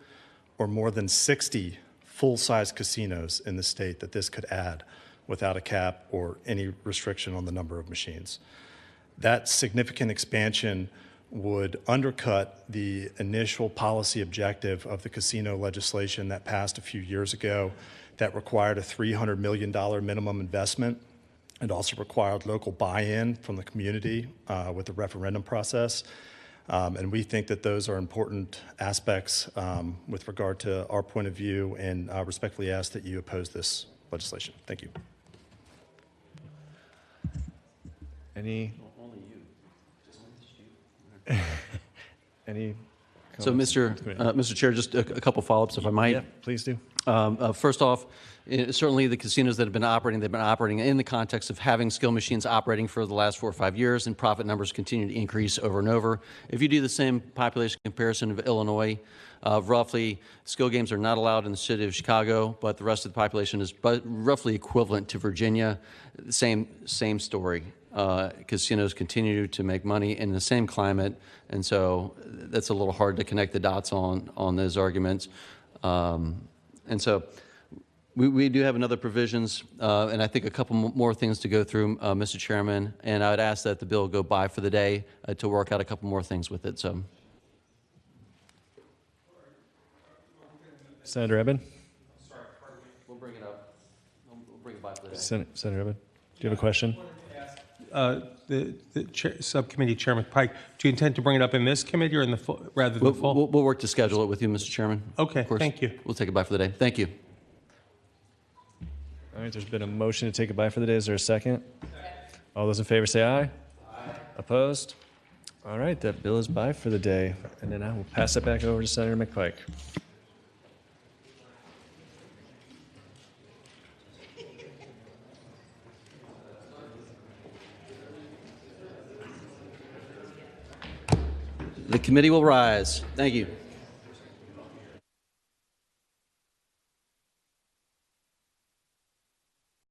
or more than 60 full-size casinos in the state that this could add without a cap or any restriction on the number of machines. That significant expansion would undercut the initial policy objective of the casino legislation that passed a few years ago that required a $300 million minimum investment. It also required local buy-in from the community with the referendum process. And we think that those are important aspects with regard to our point of view, and respectfully ask that you oppose this legislation. Thank you. Any? Any? So, Mr. Chair, just a couple follow-ups, if I might. Yeah, please do. First off, certainly the casinos that have been operating, they've been operating in the context of having skill machines operating for the last 4 or 5 years, and profit numbers continue to increase over and over. If you do the same population comparison of Illinois, roughly skill games are not allowed in the city of Chicago, but the rest of the population is roughly equivalent to Virginia. Same story. Casinos continue to make money in the same climate, and so that's a little hard to connect the dots on those arguments. And so we do have another provisions, and I think a couple more things to go through, Mr. Chairman, and I would ask that the bill go by for the day to work out a couple more things with it. So, Senator Eben? sorry, pardon me. We'll bring it up. We'll bring it by for the day. Senator Eben, do you have a question? The subcommittee chairman Pike, do you intend to bring it up in this committee or in the full, rather than the full? We'll work to schedule it with you, Mr. Chairman. Okay, Of course. thank you. We'll take it by for the day. Thank you. All right, there's been a motion to take it by for the day. Is there a second? All those in favor say aye. Aye. Opposed? All right, that bill is by for the day. And then I will pass it back over to Senator McPike. The committee will rise. Thank you.